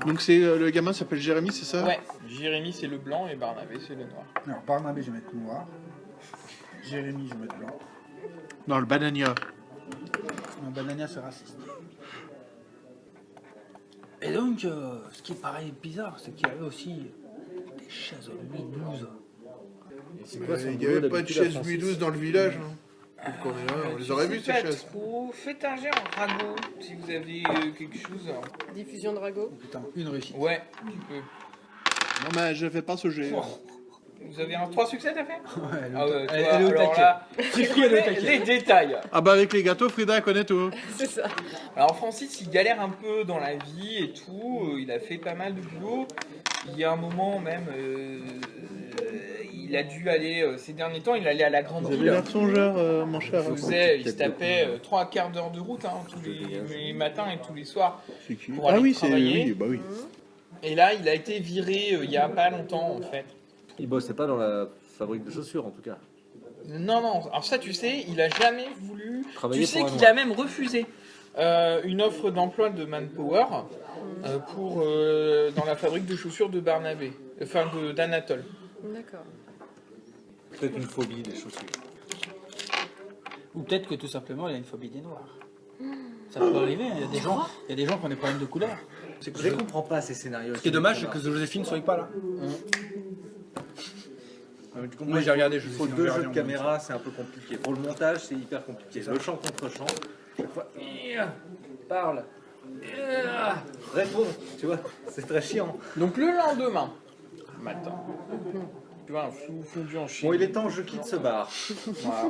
Donc c'est le gamin s'appelle Jérémy, c'est ça? Ouais, Jérémy c'est le blanc et Barnabé c'est le noir. Alors, Barnabé, je vais mettre noir. Jérémy, je vais mettre blanc. Non, le Banania. Non, Banania, c'est raciste. Et donc, ce qui paraît bizarre, c'est qu'il y avait aussi des chaises Louis XII. C'est quoi son Il n'y boulot avait pas de d'habitude à chaise Francis? Louis XII dans le village. Hein. Donc on les aurait vus ces chaises. Faites un jet en ragot si vous avez quelque chose. Diffusion de ragot. Putain, une réussite. Ouais, tu peux. Non mais je fais pas ce jet. Vous avez 3 succès t'as fait? Ouais, Ah ouais, toi, elle est au alors taquet. là, Frida, elle est au taquet. les détails. Ah bah avec les gâteaux, Frida elle connaît tout. C'est ça. Alors Francis, il galère un peu dans la vie et tout. Il a fait pas mal de boulot. Il y a un moment même, il a dû aller, ces derniers temps, il allait à la grande Vous avez ville. l'air songeur, mon cher. Il se tapait 3/4 d'heure de route hein, tous les matins et tous les soirs. C'est qui? Pour Ah aller oui, c'est travailler. oui, bah oui. Et là, il a été viré il y a pas longtemps en fait. Il bossait pas dans la fabrique de chaussures en tout cas. Non, non, alors ça tu sais, il a jamais voulu. Travailler Tu sais pour un qu'il noir. a même refusé une offre d'emploi de Manpower pour dans la fabrique de chaussures de Barnabé, enfin d'Anatole. D'accord. Peut-être une phobie des chaussures. Ou peut-être que tout simplement, il a une phobie des noirs. Ça peut arriver, hein. Il y a des gens qui ont des problèmes de couleur. Je les comprends pas ces scénarios. Ce qui est dommage, c'est que Joséphine ne soit pas là. Moi, j'ai regardé, Il faut deux jeux de caméra, c'est un peu compliqué. Pour le montage, c'est hyper compliqué. Le chant contre chant, chaque fois, parle, réponds, tu vois, c'est très chiant. Donc le lendemain matin, tu vois, un flou fondu en Chine. Bon, il est temps, je quitte ce bar. Voilà.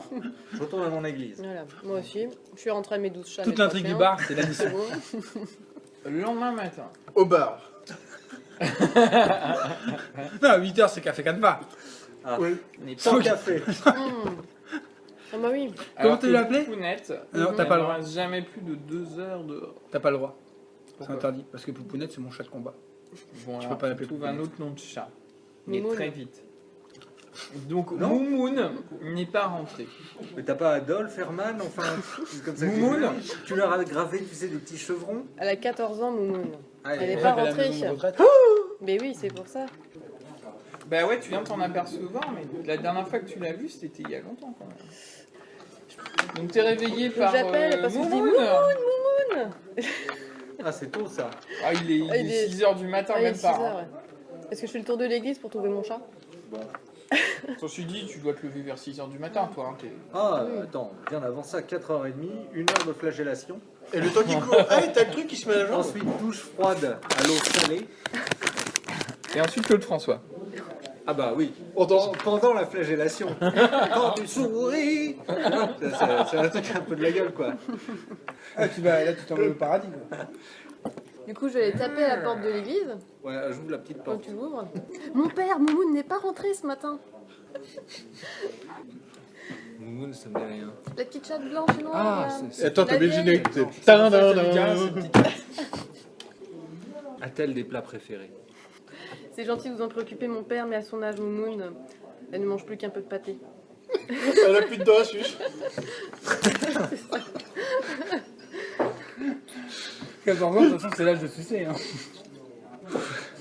Je retourne à mon église. Voilà. Moi aussi. Je suis rentrée à mes 12 chats. Toute mes l'intrigue du 31. bar, c'est la mission. C'est bon. Le lendemain matin. Au bar. Non, à 8h, c'est café canevas. Oui. Sans café. Ah bah oui. Comment tu l'as appelé? Poupounette, Non, t'as pas le droit. reste jamais plus de 2 heures dehors. T'as pas le droit. C'est Pourquoi interdit. Parce que Poupounette, c'est mon chat de combat. Bon, peux alors, pas tu l'appeler trouves un Poupounette. autre nom de chat. Mais Moumoun. très vite. Donc Moumoun n'est pas rentré. Mais t'as pas Adolphe, Herman, enfin, c'est comme ça que Moumoun. tu leur as gravé, tu sais, des petits chevrons. Elle a 14 ans, Moumoun. Ah, Elle est C'est pas vrai qu'à la rentrée. maison de retraite. Mais oui, c'est pour ça. Bah ouais, tu viens de t'en apercevoir, mais la dernière fois que tu l'as vu, c'était il y a longtemps quand même. Donc t'es réveillé par J'appelle parce que je dis Moumoun. Moumoun. Ah, c'est tôt ça. Ah, il est 6h du matin, Ah, il est même 6 pas. heures, ouais. Est-ce que je fais le tour de l'église pour trouver mon chat? Ceci dit, tu dois te lever vers 6h du matin, toi. Hein, Ah, attends, bien avant ça, 4h30, 1 heure de flagellation. Et le temps qui court. Ah, et t'as le truc qui se met à la jambe. Ensuite, douche froide à l'eau salée. Et ensuite Claude François. Ah bah oui, pendant la flagellation. Quand tu souris. C'est un truc un peu de la gueule, quoi. Ah, là, tu t'en vas au paradis. Quoi. Du coup, je vais aller taper à la porte de l'église. Ouais, j'ouvre la petite Quand porte. tu l'ouvres. Mon père, Moumoun, n'est pas rentré ce matin. Moumoun, ça me dit rien. La petite chatte blanche et noire. là. Et attends, t'as La mis le vieille. générique. Ça me dit rien, cette petite- A-t-elle des plats préférés? C'est gentil de vous en préoccuper, mon père, mais à son âge, Moumoun, elle ne mange plus qu'un peu de pâté. Elle a plus de dents, suce. 14 ans, de toute façon, c'est l'âge de sucer. Hein.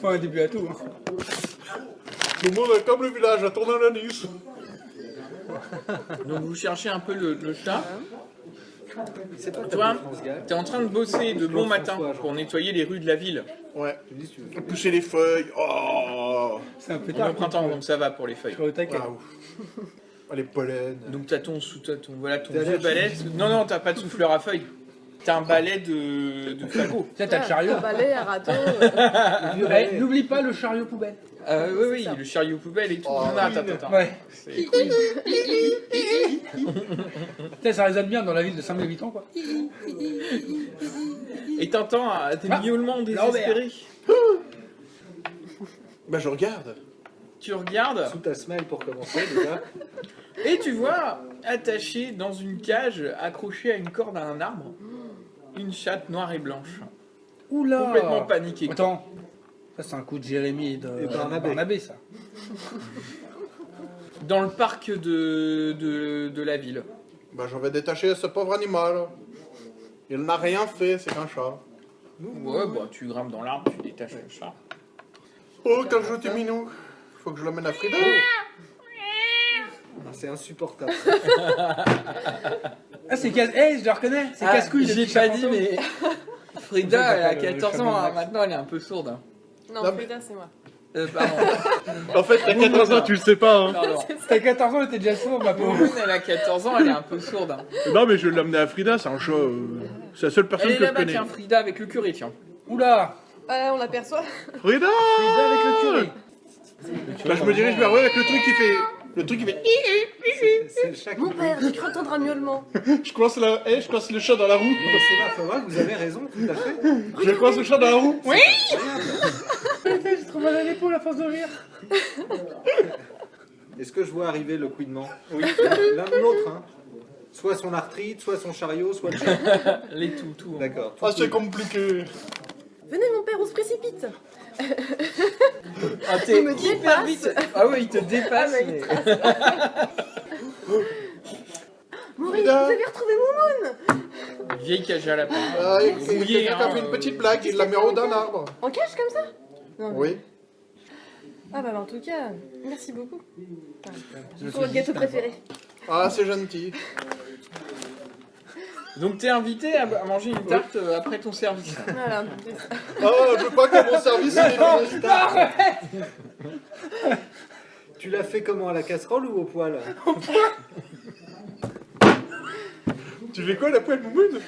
Faut un début à tout. Hein. Tout le monde est comme le village, à tourner l'anus. Donc vous cherchez un peu le chat. C'est pas Toi, France Gall. t'es en train de bosser de bon matin pour nettoyer les rues de la ville. Ouais. Pousser les feuilles. Oh. C'est un peu On est tard. au printemps, donc ça va pour les feuilles. Je serai au taquet. Ah, ouf. Oh, les pollens. Donc t'as ton T'as vieux l'air balai. Non, non, t'as pas de souffleur à feuilles. T'as un balai de fagot. Tu sais, t'as le chariot. Un balai, un râteau. Eh, n'oublie pas le chariot poubelle. Oui, oui, ça. le chariot poubelle et tout. Non, attends, attends. Ouais. C'est- Tu sais, ça résonne bien dans la ville de 5000 habitants, quoi. Et t'entends des miaulements désespérés. Bah, je regarde. Tu regardes Sous ta semelle pour commencer, déjà. et tu vois, attachée dans une cage, accrochée à une corde à un arbre, une chatte noire et blanche. Oula. Complètement paniquée. Attends. Ça, c'est un coup de Jérémy et de Barnabé. ça. Dans le parc de la ville. Bah, j'en vais détacher ce pauvre animal. Il n'a rien fait, c'est qu'un chat. Ouais, bah tu grimpes dans l'arbre, tu détaches le chat. Oh, quand je t'ai minou. Faut que je l'emmène à Frida. Ah, c'est insupportable. Ah, c'est casse. Eh, je le reconnais. C'est casse-couille. J'ai le pas petit dit, fantôme. mais Frida, elle a Le 14 chameau ans, hein, Max. maintenant elle est un peu sourde. Hein. Non, Non, Frida, c'est moi. Pardon. En fait, t'as 14 ans, tu le sais pas. Hein. Pardon. T'as 14 ans, t'es déjà sourd, ma pauvre. Moumoune, elle a 14 ans, elle est un peu sourde. Hein. Non, mais je vais l'amener à Frida, c'est un chat. C'est la seule personne Elle est que je là-bas, connais. tiens, Frida avec le curé, tiens. Oula. Ah, on l'aperçoit. Frida Frida avec le curé. Là, je me dirige vers eux avec le truc qui fait. Le truc qui fait. C'est le chat qui Mon veut. père, j'ai cru entendre un miaulement. Je coince le chat dans la roue. Mais c'est pas Fawad, vous avez raison, tout à fait. Je coince le chat dans la roue. Oui. J'ai trop mal à l'épaule à force de rire. Est-ce que je vois arriver le couinement? Oui. L'un ou l'autre, hein. Soit son arthrite, soit son chariot, soit le chat. Les tout. Hein. D'accord. Ah, c'est compliqué. Venez, mon père, on se précipite. Ah, t'es Il me hyper dépasse. vite. Ah ouais, il te dépasse. Ah, mais il mais... Maurice, vous Frida. avez retrouvé Moumoune. Vieille cage à lapin. Ah, il Rouillé, quelqu'un qui a hein, fait une petite blague, il l'a mis en haut d'un arbre. En cage comme ça? Non. Oui. Ah bah en tout cas, merci beaucoup. C'est votre gâteau préféré. Ah, c'est gentil. Donc t'es invité à manger une tarte après ton service. Voilà. Ah, je veux pas que mon service il est Tu l'as fait comment, à la casserole ou au poêle? Tu fais quoi la poêle moumoune?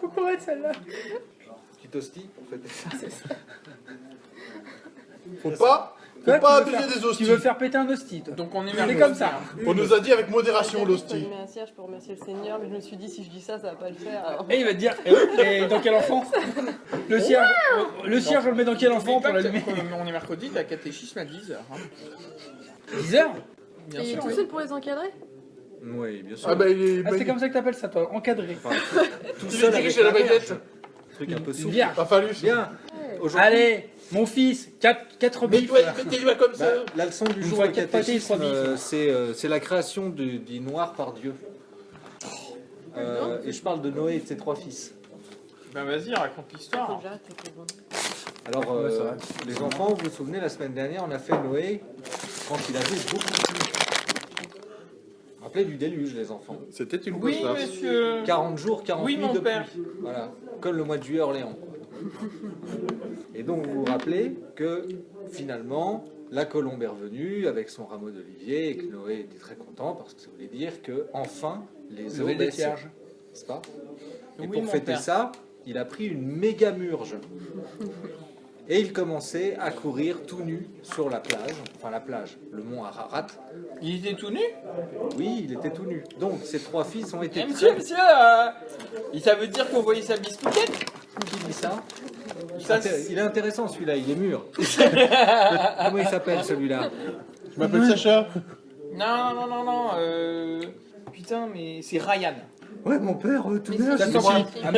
Faut qu'on arrête celle-là. Petite hostie pour fêter ça. Faut pas Toi, pas tu veux abuser faire- des hosties. Tu veux faire péter un hostie, toi. Donc on est C'est mercredi, comme ça. hein. On nous a dit avec modération Je l'hostie. mets un cierge pour remercier le Seigneur, mais je me suis dit si je dis ça, ça va pas le faire. Alors... Et il va te dire, et dans quel enfant? Le cierge, on le met dans quel enfant pour l'allumer? On est mercredi, la catéchisme à 10h. Hein. 10 heures? Bien Et sûr. tout seul pour les encadrer? Oui, bien sûr. Ah bah il est. Ah, c'est comme ça que t'appelles ça, toi, encadré. Tout Il seul est avec dirigé à la la baguette. verge. Truc un peu Une souple. vierge. Pas fallu. Bien. Aujourd'hui, Allez, mon fils, 4 bifs. Mettez-le comme ça. bah, la leçon du jour fois au quatre pâtés, catéchisme, trois bifs. c'est la création du noir par Dieu. Et je parle de Noé et de ses 3 fils. Ben vas-y, raconte Faut l'histoire. que j'arrête avec les bonnes. Alors, Ouais, c'est vrai. les enfants, vous vous souvenez, la semaine dernière, on a fait Noé quand il avait beaucoup de pluie. Vous vous rappelez du déluge, les enfants. C'était une Oui, grosse monsieur. 40 jours, 40 Oui, nuits mon de père. pluie. Voilà, comme le mois de juillet à Orléans. Et donc, vous vous rappelez que finalement, la colombe est revenue avec son rameau d'olivier et que Noé était très content parce que ça voulait dire que enfin les eaux Lever des baissaient, cierges. n'est-ce pas? Et Oui, pour mon fêter père. ça, il a pris une méga murge. Et il commençait à courir tout nu sur la plage, enfin la plage, le mont Ararat. Il était tout nu? Oui, il était tout nu. Donc ses 3 fils ont été Eh, monsieur, très... monsieur, ça veut dire qu'on voyait sa bistouquette? Qui dit ça? Ça, Il est intéressant celui-là, il est mûr. Comment il s'appelle celui-là? Je m'appelle Sacha. Non. Putain, mais c'est Ryan. Ouais, mon père, tout Mais neuf. c'est Ça moi. sent pas,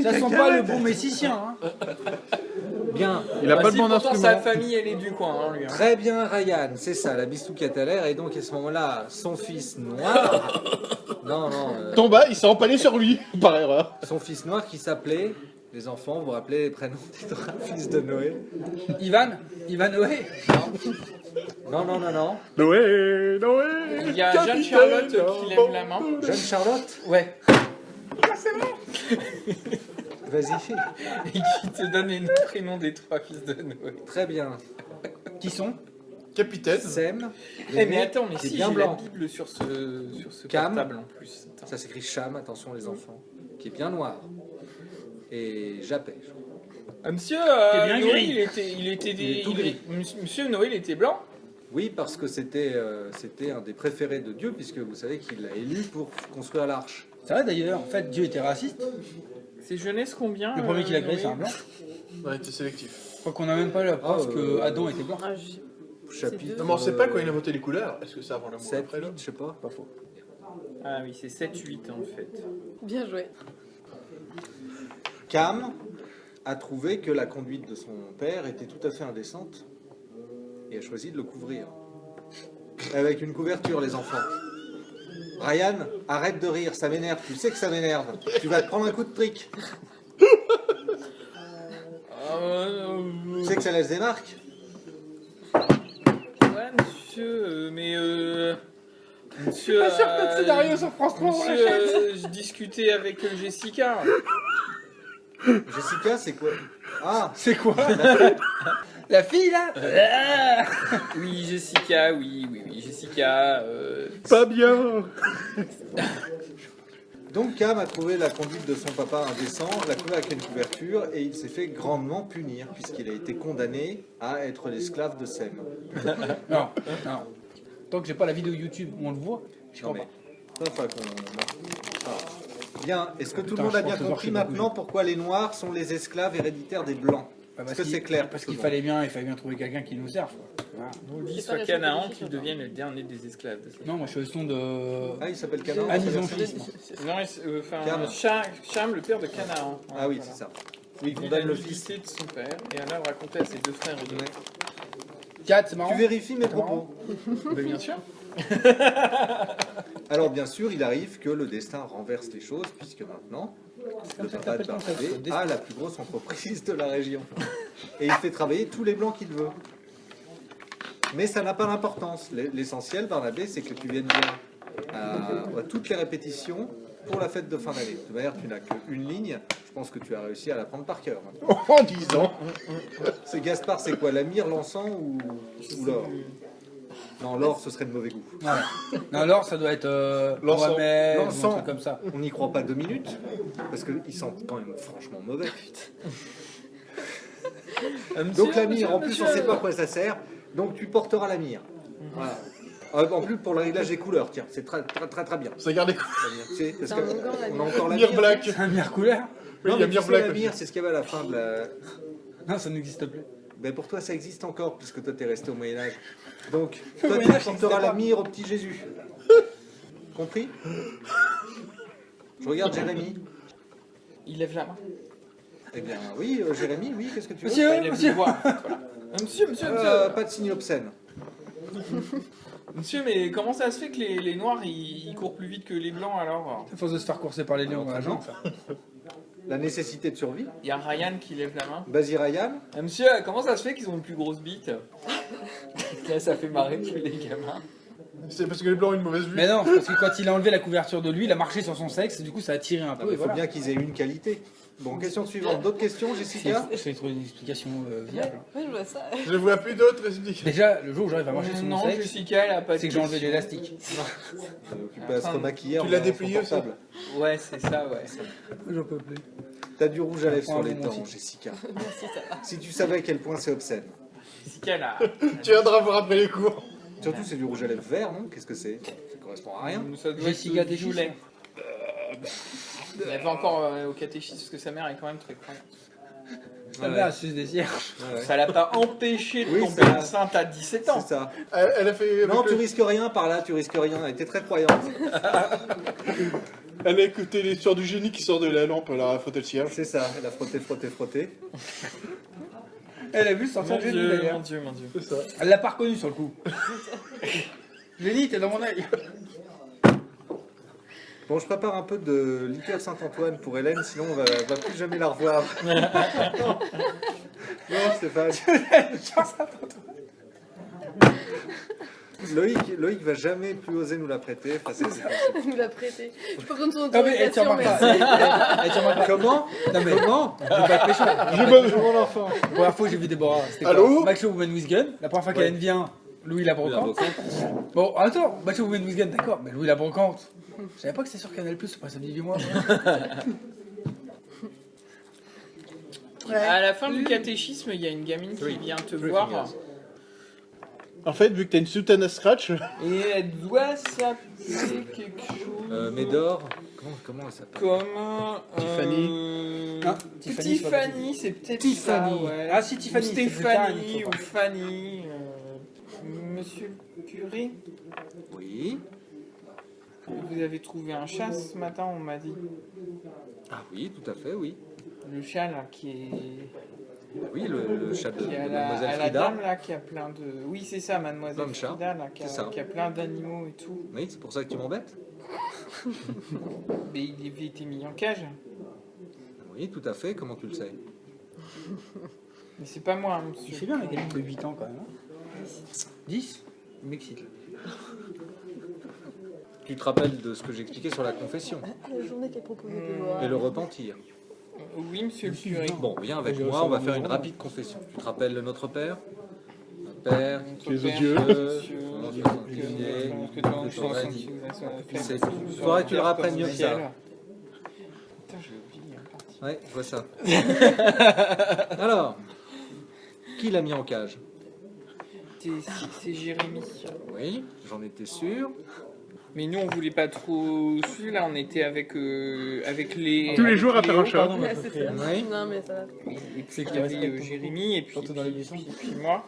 ça sent pas le bon messicien. Hein. Bien, Il a Bah, pas si, le bon pourtant, instrument. sa famille, elle est du coin, hein, lui. Hein. très bien Ryan, c'est ça, la bistouquette à l'air. Et donc à ce moment-là, son fils noir... Tomba, il s'est empalé sur lui, par erreur. son fils noir qui s'appelait... Les enfants, vous vous rappelez les prénoms des 3 fils de Noé? Ivan Noé. Non. Noé. Il y a Jeanne-Charlotte qui lève la main. Jeune Charlotte? Ouais. Vas-y. Et qui te donne les prénoms des 3 fils de Noé. Très bien. Qui sont? Capitaine. Sem. Eh mais attends, mais qui est si, bien j'ai blanc. la Bible sur ce Cam. portable en plus. Attends. Ça s'écrit Cham, attention les enfants. Qui est bien noir. Et Japet. je crois. Ah, monsieur, T'es bien Noé, gris. il était Il est tout gris. Monsieur Noé, il était blanc. Oui, parce que c'était un des préférés de Dieu, puisque vous savez qu'il l'a élu pour construire l'arche. C'est vrai d'ailleurs, en fait, Dieu était raciste. C'est jeunesse combien Le premier qu'il a créé, Noé c'est un blanc. Ouais, t'es sélectif. Je crois qu'on n'a même pas la preuve Ah, que Adam était blanc. Ah, Chapitre. Non, mais on sait pas quand il a voté les couleurs. Est-ce que c'est avant l'amour ou 7, après là? je sais pas. Pas faux. Ah oui, c'est 7-8 en fait. bien joué. Cam a trouvé que la conduite de son père était tout à fait indécente et a choisi de le couvrir. Avec une couverture, les enfants. Ryan, arrête de rire, ça m'énerve. Tu sais que ça m'énerve. Tu vas te prendre un coup de trick. Tu sais que ça laisse des marques. Ouais, monsieur, mais monsieur. Pas sûr que le scénario sur France 3, on Monsieur, l'achète. je discutais avec Jessica. Jessica, c'est quoi? Ah, C'est quoi La fille là Oui, Jessica, oui, Jessica. Pas bien. donc Cam a trouvé la conduite de son papa indécent, l'a couvert avec une couverture et il s'est fait grandement punir puisqu'il a été condamné à être l'esclave de Sem. Non, non. Tant que j'ai pas la vidéo YouTube où on le voit, je Non crois mais, pas. ça, faut qu'on... Ah. Bien, est-ce que tout Putain, le monde a je bien pense que compris c'est beaucoup maintenant pourquoi les Noirs sont les esclaves héréditaires des Blancs? Est-ce que c'est clair? Parce qu'il Bon. fallait bien trouver quelqu'un qui nous serve. Quoi. Voilà. On dit C'est soit pas la Canaan faute de qu'il Jessica. devienne le dernier des esclaves. Non, moi je suis au son de. Ah, il s'appelle Canaan? Annie ça veut dire Zonfils. ça moi. Non, enfin, Cam. Cham, le père de Canaan. Ah oui, Voilà. c'est ça. Oui, il Il a condamne le fils. l'humilité de son père, et Anna le racontait à ses deux frères et deux. Ouais. 4, c'est marrant. Tu vérifies mes propos. Mais bien sûr. Alors bien sûr, il arrive que le destin renverse les choses, puisque maintenant, le papa de Barnabé a la plus grosse entreprise de la région. Et il fait travailler tous les blancs qu'il veut. Mais ça n'a pas d'importance. L'essentiel, Barnabé, c'est que tu viennes bien à toutes les répétitions pour la fête de fin d'année. De toute manière, tu n'as qu'une ligne. Je pense que tu as réussi à la prendre par cœur. Maintenant. En 10 ans. C'est Gaspard, c'est quoi? La myrrhe, l'encens ou l'or? Non, l'or, ce serait de mauvais goût. Ouais. Non, alors ça doit être L'encens. Mohamed, ou un L'encens. truc comme ça. On n'y croit pas 2 minutes, parce qu'ils sentent quand même franchement mauvais. Donc la myrrhe, en plus on ne sait pas à quoi ça sert, donc tu porteras la myrrhe. Voilà. En plus pour le réglage des couleurs, tiens, c'est très bien. Ça garde les coups. La myrrhe, tu sais, parce C'est un que onguent, la on a myrrhe. encore la Mire myrrhe. black. C'est un mire couleur Oui, Non, il y a mais tu Mire sais, black la aussi. myrrhe, c'est ce qu'il y avait à la fin de la... Non, ça n'existe plus. Ben pour toi ça existe encore, puisque toi t'es resté au Moyen-Âge. Donc toi tu Moyen-Âge, porteras ça la existe myrrhe au petit Jésus. Compris? Je regarde Jérémy. Il lève la main. Eh bien oui, Jérémy, oui, qu'est-ce que tu veux? Monsieur, Enfin, il lève monsieur. le doigt. Voilà. Monsieur, Pas de signe obscène. Monsieur, mais comment ça se fait que les noirs ils courent plus vite que les blancs alors? À force de se faire courser par les lions dans la jambe, ça. La nécessité de survie. Il y a Ryan qui lève la main. Vas-y Ryan. Monsieur, comment ça se fait qu'ils ont une plus grosse bite? Là, ça fait marrer tous les gamins. C'est parce que les blancs ont une mauvaise vue. Mais non, parce que quand il a enlevé la couverture de lui, il a marché sur son sexe, et du coup ça a tiré un Non, peu. mais Et il faut voilà. bien qu'ils aient une qualité. Bon, question suivante. D'autres questions, Jessica? Je vais trouver une explication viable. Ouais, je vois ça. Je ne vois plus d'autres explications. Déjà, le jour où j'arrive à marcher sur mon Non, sexe, Jessica, elle a pas de c'est que j'ai enlevé question. l'élastique. Elle est occupée à se remaquiller. Tu en l'as regardant déplié son aussi portable. Ouais, c'est ça, ouais. J'en peux plus. T'as du rouge à lèvres Prends sur les mon dents, aussi. Jessica. Si tu savais à quel point c'est obscène. Jessica, là. Tu viendras voir après les cours. Surtout, c'est du rouge à lèvres vert, non? Qu'est-ce que c'est? Ça correspond à rien. Ça doit Jessica être du Deschies. violet. Elle va encore au catéchisme parce que sa mère est quand même très croyante. La mère, elle suce des cierges. Ouais, ouais. Ça l'a pas empêché de Oui, tomber ça- enceinte à 17 ans. C'est ça. Elle a fait. Non, avec tu le- risques rien par là, tu risques rien. Elle était très croyante. Elle a écouté l'histoire du génie qui sort de la lampe, elle a frotté le cierge. C'est ça. Elle a frotté. Elle a vu sortir Mon le génie Dieu, d'ailleurs. mon Dieu, mon Dieu. C'est ça. Elle l'a pas reconnu sur le coup. Génie, t'es dans mon œil. Bon, je prépare un peu de liqueur Saint-Antoine pour Hélène, sinon on va plus jamais la revoir. Non, Stéphane. Loïc va jamais plus oser nous la prêter. Enfin, c'est possible. Elle nous l'a prêté. Je pas besoin de son Non mais elle tient autorisation, pas. merci. Elle tient pas. Comment? Non mais Comment? je vais pas être méchant. J'ai mon enfant. La première fois que j'ai vu Déborah, c'était Allô quoi Match of Women with Gun. La première fois qu'Hélène vient, Louis la brocante. Bon, attends, Match of Women with Gun, d'accord, mais Louis la brocante. Je savais pas que c'était sur Canal+, c'est pas samedi du mois. À la fin du catéchisme, il y a une gamine qui vient te voir En fait, vu que t'as une soutane à scratch, et elle doit s'appeler quelque chose Médor. Comment elle s'appelle? comme Tiffany. Ah, Tiffany, c'est pas Tiffany, c'est peut-être Tiffany. ça, ouais. Ah si, Tiffany, Ou c'est plus Stéphanie tard, ou Fanny. Monsieur le curé, Oui. vous avez trouvé un chat ce matin, on m'a dit. Ah oui, tout à fait, oui. Le chat là qui est. Oui, le chat de Qui a Mademoiselle la Frida. dame là qui a plein de. Oui, c'est ça, Mademoiselle Dans le chat. Frida là, qui C'est ça. a plein d'animaux et tout. Oui, c'est pour ça que tu m'embêtes. Mais il avait été mis en cage. Oui, tout à fait. Comment tu le sais? Mais c'est pas moi, hein, Il monsieur. fait bien la gamine de 8 ans quand même. Hein. 10 Il m'excite là. Tu te rappelles de ce que j'expliquais sur la confession La journée qui est proposée de loi. et le repentir. Oui, monsieur le curé. Bon, viens avec moi, on va faire une rapide confession. Tu te rappelles de notre Père? Notre Père, Notre Tu es Père, odieux. Monsieur, Dieu, que ton nom soit sanctifié, C'est tout. Faudrait que tu le rapprennes mieux que ça. Putain, j'ai oublié une partie. Ouais, je vois ça. Alors, qui l'a mis en cage? C'est Jérémy. Oui, j'en étais sûr. Mais nous, on voulait pas trop suivre. Là, on était avec les. Tous les jours à faire un Léo, chat. Pardon, Ouais, mais c'est ça. Oui. Non, mais ça va. Et puis C'est il qu'il y avait respecte Jérémy et puis, surtout dans l'émission. puis moi.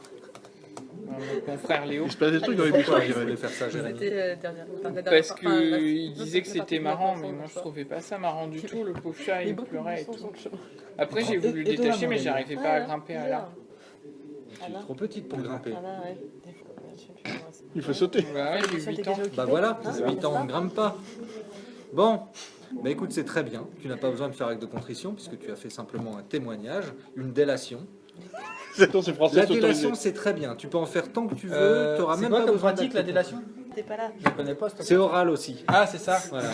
Mon frère Léo. Il se passe des trucs dans les buissons. Pourquoi il voulait faire ça, Jérémy? C'était dernière. Parce qu'il disait que c'était marrant, mais moi je trouvais pas ça marrant du tout. Le pauvre chat, il pleurait et tout. Après, j'ai voulu le détacher, mais j'arrivais pas à grimper à l'arbre. Tu es trop petite pour grimper. Il faut sauter. Bah ouais, j'ai 8 ans. Bah voilà, 8 ans, on ne grimpe pas. Bon, bah écoute, c'est très bien. Tu n'as pas besoin de faire acte de contrition, puisque tu as fait simplement un témoignage, une délation. Attends, c'est français, La c'est délation, autorisé. c'est très bien. Tu peux en faire tant que tu veux, tu n'auras c'est même quoi pas comme besoin pratique d'acte la de délation? T'es pas là. Je connais pas. C'est oral aussi. Ah, c'est ça. Voilà.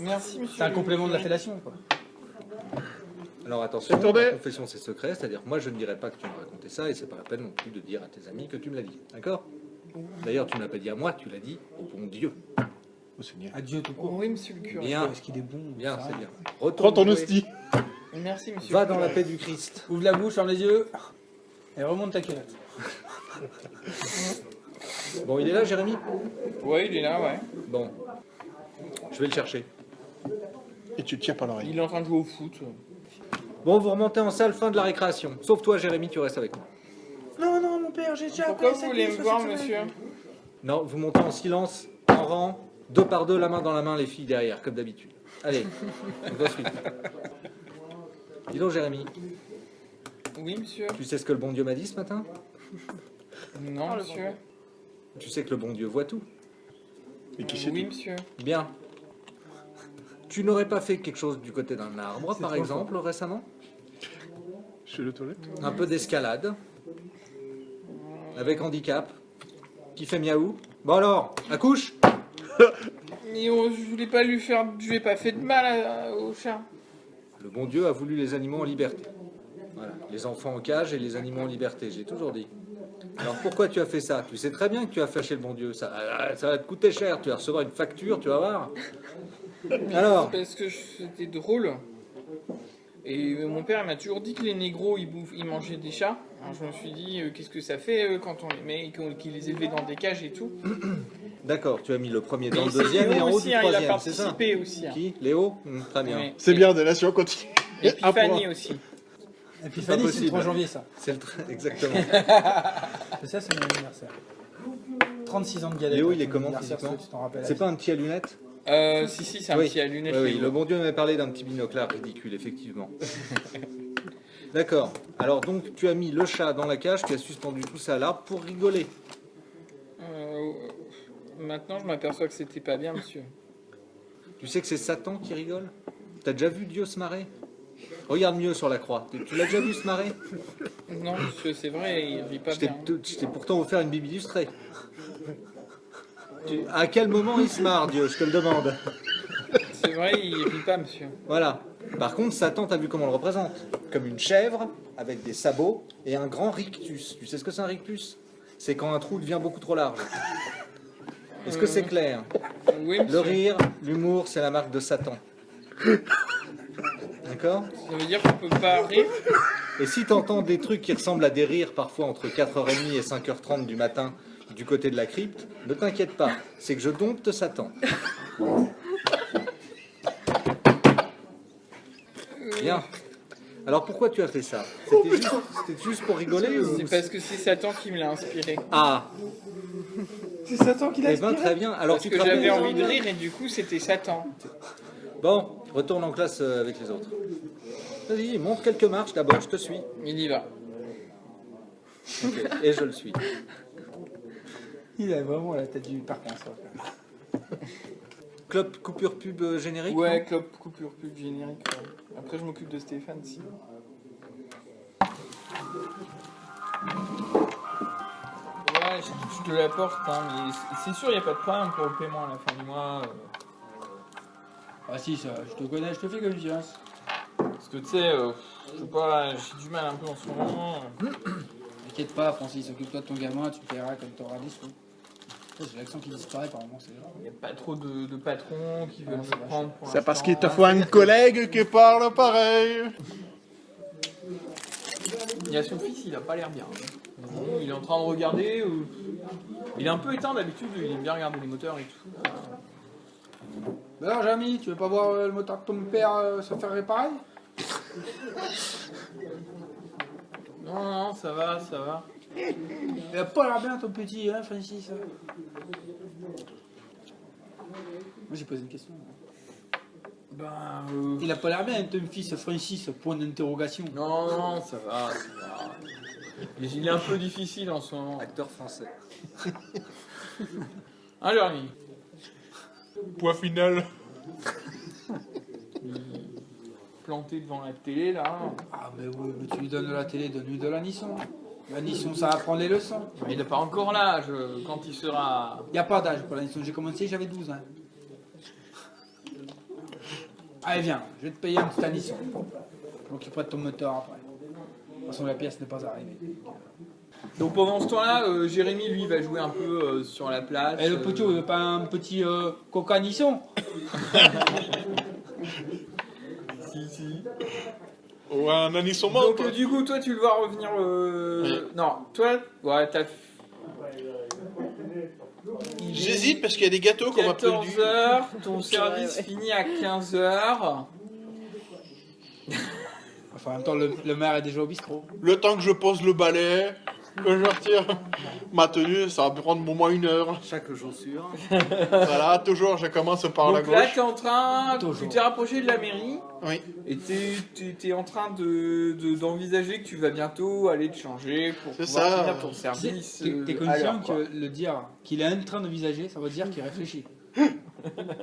Merci, monsieur. C'est un complément de la fellation quoi. Alors attention, Attendez. la confession c'est secret, c'est-à-dire moi je ne dirai pas que tu m'as raconté ça et c'est pas la peine non plus de dire à tes amis que tu me l'as dit. D'accord? D'ailleurs, tu ne l'as pas dit à moi, tu l'as dit au bon Dieu. Oh, Seigneur. Adieu tout court. Oui, monsieur le curé. Bien, Est-ce qu'il est bon? bien, ça c'est va. bien. Prends Retourne ton jouer. hostie. Merci, monsieur. Va le dans curé. la paix du Christ. Ouvre la bouche, ferme les yeux. Et remonte ta culotte. Bon, il est là, Jérémy? Ouais, il est là, ouais. Bon, je vais le chercher. Et tu te tiens par l'oreille. Il est en train de jouer au foot. Bon, vous remontez en salle, fin de la récréation. Sauf toi, Jérémy, tu restes avec moi. Non, non, mon père, j'ai déjà Pourquoi vous voulez me voir, monsieur? Non, vous montez en silence, en rang, deux par deux, la main dans la main, les filles derrière, comme d'habitude. Allez, on doit suivre. Dis donc, Jérémy, Oui, monsieur. tu sais ce que le bon Dieu m'a dit ce matin? Non, monsieur. Tu sais que le bon Dieu voit tout. Et qui c'est Oui, tout monsieur. Bien. Tu n'aurais pas fait quelque chose du côté d'un arbre, C'est par trop exemple, récemment? Je suis le toilette. Un peu d'escalade, avec handicap, qui fait miaou. Bon alors, accouche! Mais oh, je voulais pas lui faire. Je lui ai pas fait de mal au chat. Le bon Dieu a voulu les animaux en liberté. Voilà, les enfants en cage et les animaux en liberté, j'ai toujours dit. Alors pourquoi tu as fait ça? Tu sais très bien que tu as fâché le bon Dieu. Ça va te coûter cher, tu vas recevoir une facture, tu vas voir. Alors, Parce que c'était drôle. Et mon père il m'a toujours dit que les négros ils mangeaient des chats. Alors je me suis dit qu'est-ce que ça fait quand on les met, qu'ils les élevaient dans des cages et tout. d'accord, tu as mis le premier dans Mais le c'est deuxième et Léo en haut aussi, du hein, il a troisième, c'est ça? participé aussi. Hein. Qui? Léo? Très bien. Ouais. C'est bien, délation, continue. Et puis Un point. Fanny aussi. Et puis Pas Fanny, c'est le possible. 3 janvier ça. C'est le exactement. C'est ça, c'est mon anniversaire. 36 ans de galette. Léo, il est mon comment anniversaire, physiquement? tu t'en rappelles. C'est pas un petit à lunettes? Si, c'est un Oui. petit à lunettes. Oui, oui, Léo. le bon Dieu m'avait parlé d'un petit binoclard ridicule, effectivement. D'accord. Alors donc, tu as mis le chat dans la cage, tu as suspendu tout ça à l'arbre pour rigoler. Maintenant, je m'aperçois que c'était pas bien, monsieur. Tu sais que c'est Satan qui rigole? T'as déjà vu Dieu se marrer? Regarde mieux sur la croix. Tu l'as déjà vu se marrer? Non, monsieur, c'est vrai, il rit pas Je t'ai bien. je t'ai pourtant offert une Bible illustrée. À quel moment il se marre, Dieu? Je te le demande. C'est vrai, il rit pas, monsieur. Voilà. Par contre, Satan, t'as vu comment on le représente? Comme une chèvre avec des sabots et un grand rictus. Tu sais ce que c'est un rictus? C'est quand un trou devient beaucoup trop large. Est-ce que c'est clair? Oui, Le monsieur. rire, l'humour, c'est la marque de Satan. D'accord? Ça veut dire qu'on peut pas rire. Et si t'entends des trucs qui ressemblent à des rires parfois entre 4h30 et 5h30 du matin du côté de la crypte, ne t'inquiète pas, c'est que je dompte Satan. Bien. Alors pourquoi tu as fait ça? C'était juste pour rigoler ou... C'est parce que c'est Satan qui me l'a inspiré. Ah, C'est Satan qui l'a eh ben très bien. Alors Parce tu que te rappelles... j'avais envie de rire et du coup c'était Satan. Bon, retourne en classe avec les autres. Vas-y, monte quelques marches d'abord, je te suis. Il y va. Ok, et je le suis. Il a vraiment la tête du parc. Clope coupure pub générique. Ouais, non clope, coupure, pub, générique. Ouais. Après, je m'occupe de Stéphane, si. Ouais, je te l'apporte, hein, mais c'est sûr, il n'y a pas de problème pour le paiement à la fin du mois. Ah si, ça, je te connais, je te fais confiance. Parce que tu sais, je sais pas, j'ai du mal un peu en ce moment. T'inquiète pas, Francis, occupe-toi de ton gamin, tu paieras comme t'auras des sous. J'ai l'accent qui disparaît par moment, c'est là. Il n'y a pas trop de patrons qui veulent c'est me prendre pour C'est parce l'instant, qu'il te hein. faut un collègue qui parle pareil. Il y a son fils, il a pas l'air bien. Bon, il est en train de regarder. Il est un peu éteint d'habitude, il aime bien regarder les moteurs et tout. Bah alors, Jamy, tu veux pas voir le moteur de ton père se faire réparer? Non, non, ça va, ça va. Il a pas l'air bien ton petit, hein, Francis. Moi j'ai posé une question. Bah, Il a pas l'air bien ton fils, Francis, point d'interrogation. non, non, ça va, ça va. Mais il est un peu difficile en ce moment. Acteur français. Hein, Jérémy? Point final. Planté devant la télé, là. Ah mais oui, mais tu lui donnes de la télé, donne-lui de la Nisson. La Nisson, ça va prendre les leçons. Il n'a pas encore l'âge. Quand il sera... Y a pas d'âge pour la Nisson, j'ai commencé, j'avais 12 ans. Allez viens, je vais te payer un petit Nisson. Je m'occuperai de ton moteur après. De toute façon la pièce n'est pas arrivée. Donc pendant ce temps-là, Jérémy, lui, va jouer un peu sur la place. Et le petit, il veut pas un petit coca Nisson? Si. Ou un anisson Donc mort. du coup, toi, tu le vois revenir... Non, toi, ouais, t'as... J'hésite parce qu'il y a des gâteaux qu'on m'a prévu. 14h, ton service Ouais. finit à 15h. Enfin, en même temps, le maire est déjà au bistrot. Le temps que je pose le balai, que je retire ma tenue, ça va prendre au moins 1 heure. Chaque chaussure. Voilà, toujours, je commence par la Donc là, gauche. t'es en train... Toujours. Tu t'es rapproché de la mairie. Oui. Et t'es en train d'envisager que tu vas bientôt aller te changer pour C'est pouvoir ça. finir ton service. T'es à conscient l'heure, quoi. que le dire qu'il est en train d'envisager, ça veut dire qu'il réfléchit.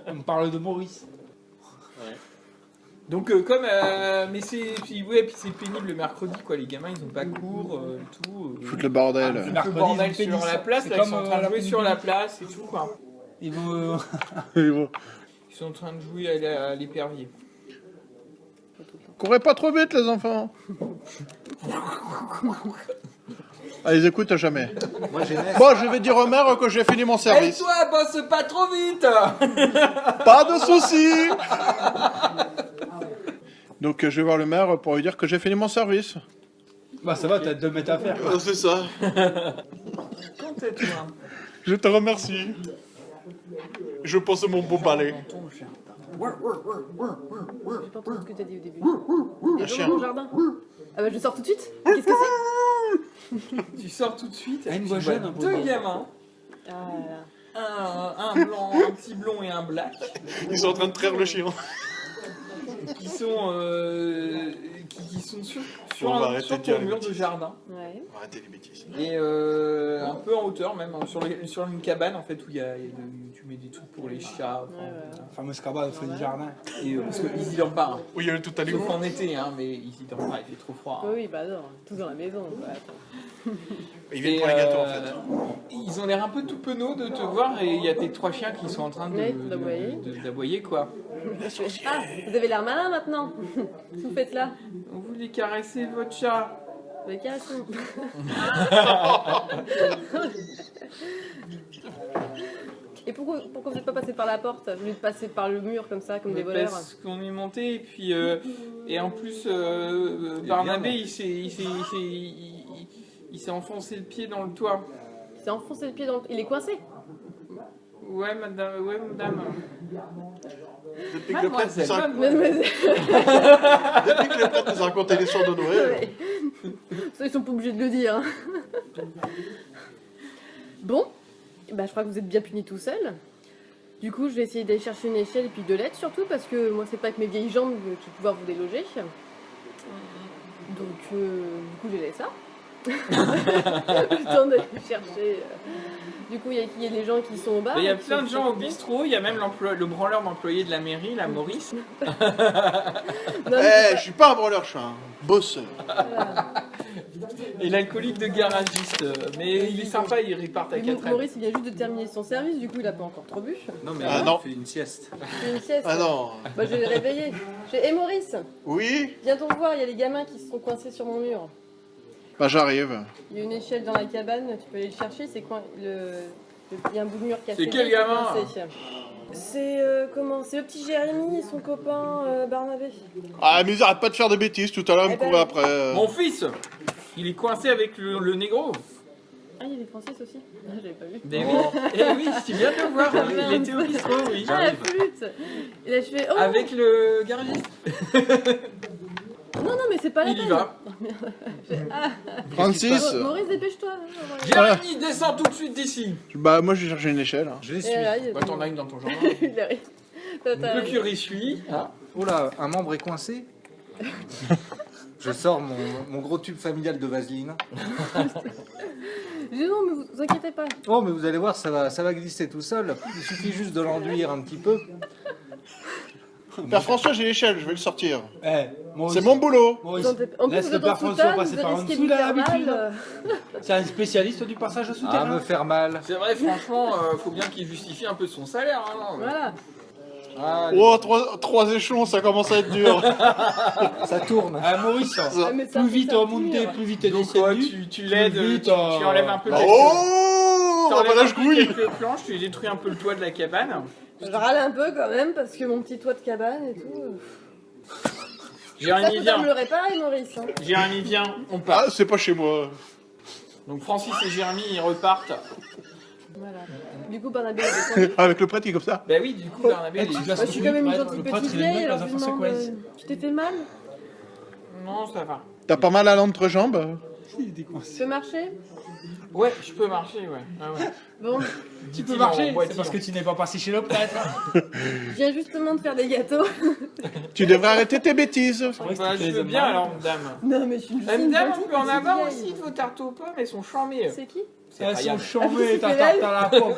On parle de Maurice. Donc mais puis c'est pénible le mercredi quoi, les gamins ils ont pas cours et tout. Foutre le bordel. Un peu mercredi, bordel ils ont pénis. sur la place, C'est là, ils comme, sont en train de la jouer sur la pénibilité. place et tout quoi. Ils vont. Ils Sont en train de jouer à l'épervier. courez pas trop vite, les enfants. Ah, ils écoutent jamais. Moi, j'ai Bon, je vais dire au maire que j'ai fini mon Et service. toi, bosse pas trop vite. Pas de soucis. Donc, je vais voir le maire pour lui dire que j'ai fini mon service. Bah ça va, t'as 2 mètres à faire. C'est ça. Quand t'es toi Je te remercie. Je pose mon beau balai. dans ton jardin. J'ai pas entendu ce que t'as dit au début. Un Des chien. gens dans le jardin. Ah bah je sors tout de suite. Qu'est-ce que c'est? Tu sors tout de suite. Ah, une tu voix vois jeune, un peu. deux gamins, Ah là là. un blanc, un petit blond et un black, Ils sont en train de traire le chien. qui sont sur On va arrêter sur de dire ton les mur de bêtises. jardin. Ouais. Arrêtez les bêtises. Et un peu en hauteur même, sur une cabane en fait où tu mets des trucs pour les chats. Ouais, ouais. La fameuse cabane au fond du jardin. Et, parce qu'ils y dorment pas, hein. Oui, il y a le tout à Sauf en été, hein, mais ils y dorment pas, il fait trop froid. hein. Oui, bah non, tout dans la maison. Quoi. Attends. Ils viennent pour les gâteaux, en fait. Ils ont l'air un peu tout penauds de te voir et il y a tes 3 chiens qui sont en train Ouais, d'aboyer. d'aboyer quoi. Ah, vous avez l'air malin maintenant. Vous faites là. On voulait caresser votre chat. Mais caressons. Et pourquoi vous n'êtes pas passé par la porte au lieu de passer par le mur comme ça, comme des voleurs? Parce qu'on est monté et puis et en plus Barnabé il s'est enfoncé le pied dans le toit. Il s'est enfoncé le pied dans le... Il est coincé. Ouais madame, Depuis que le prêtre nous a- Mademoiselle. depuis que le prêtre nous a raconté l'histoire de Noël. Ça, ils sont pas obligés de le dire. hein. Bon, bah, je crois que vous êtes bien punis tout seul. Du coup, je vais essayer d'aller chercher une échelle et puis de l'aide surtout, parce que moi, c'est pas avec mes vieilles jambes que je vais pouvoir vous déloger. Donc, du coup, j'ai laissé ça. Le temps d'aller chercher. Du coup, il y a des gens qui sont au bar. Il y a qui plein sont de gens au occupés. bistrot, il y a même le branleur d'employé de la mairie, la Maurice. Non, Eh, mais je suis pas un branleur, je suis un bosseur. Et l'alcoolique de garagiste. Mais il est sympa, il réparte à 4 Maurice, il vient juste de terminer son service, du coup, il a pas encore trop bu. Non, mais Ah, elle non. fait une sieste. C'est une sieste. Ah non. Bah, je vais le réveiller. Hé Maurice, Oui? viens t'en voir, il y a les gamins qui se sont coincés sur mon mur. Bah j'arrive. Il y a une échelle dans la cabane, tu peux aller le chercher, c'est quoi il y a un bout de mur qui a C'est fait quel qui est gamin coincé. C'est comment? C'est le petit Jérémy et son copain Barnabé. Ah mais ils arrêtent pas de faire des bêtises, tout à l'heure ils me Eh ben, couraient après. Mon fils, il est coincé avec le négro. Ah, il y avait Francis aussi? Ah, j'avais pas vu. Mais oui, eh oui, tu viens de le voir, il était au bistrot, oui. Ah, la flûte. Et là, je fais oh Avec le garagiste. non, non, mais c'est pas la Il y peine. va. Francis. Maurice, dépêche-toi. Jérémy, descends tout de suite d'ici. Bah moi je vais chercher une échelle. Hein. Je les Et suis. là, il Bah, t'en as une dans ton jardin. il arrive. Le curé suit. Oh là, un membre est coincé. Je sors mon gros tube familial de vaseline. Je dis non, mais vous inquiétez pas. Oh, mais vous allez voir, ça va glisser tout seul. Il suffit juste de l'enduire un petit peu. Père François, j'ai l'échelle, je vais le sortir. Eh, Maurice, C'est mon boulot. Maurice, En plus, laisse vous le êtes en père François soutane, passer vous par en risquez dessous, de il a faire l'habitude. mal. C'est un spécialiste du passage au Ah, souterrain. me faire mal. C'est vrai, franchement, faut bien qu'il justifie un peu de son salaire. Hein. Voilà. Ah, Oh, trois échelons, ça commence à être dur. ça tourne. Ah, Maurice, mais ça plus fait vite ça on monte, pire. plus vite t'es Donc quoi, descendu. tu l'aides, plus vite, tu enlèves un peu de Oh, bah t'enlèves là un je peu grouille. quelques planches, tu détruis un peu le toit de la cabane. Je râle un peu quand même parce que mon petit toit de cabane et tout. Ça, Jérémy, faut pas me viens. le réparer, Maurice. Hein. Jérémy, viens, on part. Ah, c'est pas chez moi. Donc Francis et Jérémy, ils repartent. Voilà. Du coup, Barnabé est descendu. Avec le prêtre, il est comme ça. Bah oui, du coup, Barnabé, Eh, il est tu juste- dois Moi, je suis quand même une gentille Le prêtre, petite il est le vieille, mec alors dans je un lui français demande quoi. tu t'es fait mal? Non, ça va. T'as pas mal à l'entrejambe? Il était Tu coincé. peux marcher? Ouais, je peux marcher, ouais. Ah ouais. Bon, Tu peux Dit-il marcher, en boîtier. c'est parce que tu n'es pas passé chez le prêtre. je viens justement de faire des gâteaux. Tu devrais arrêter tes bêtises. vrai que Bah, c'était je les veux hommes bien mariés. alors, dame. Non, mais je suis une fille, Dame, on gentille peut en petite avoir vieille. aussi de vos tartes aux pommes, elles sont chambées. C'est qui? C'est Elles Ryan. sont chambées, ta c'est tarte elle. à la pomme.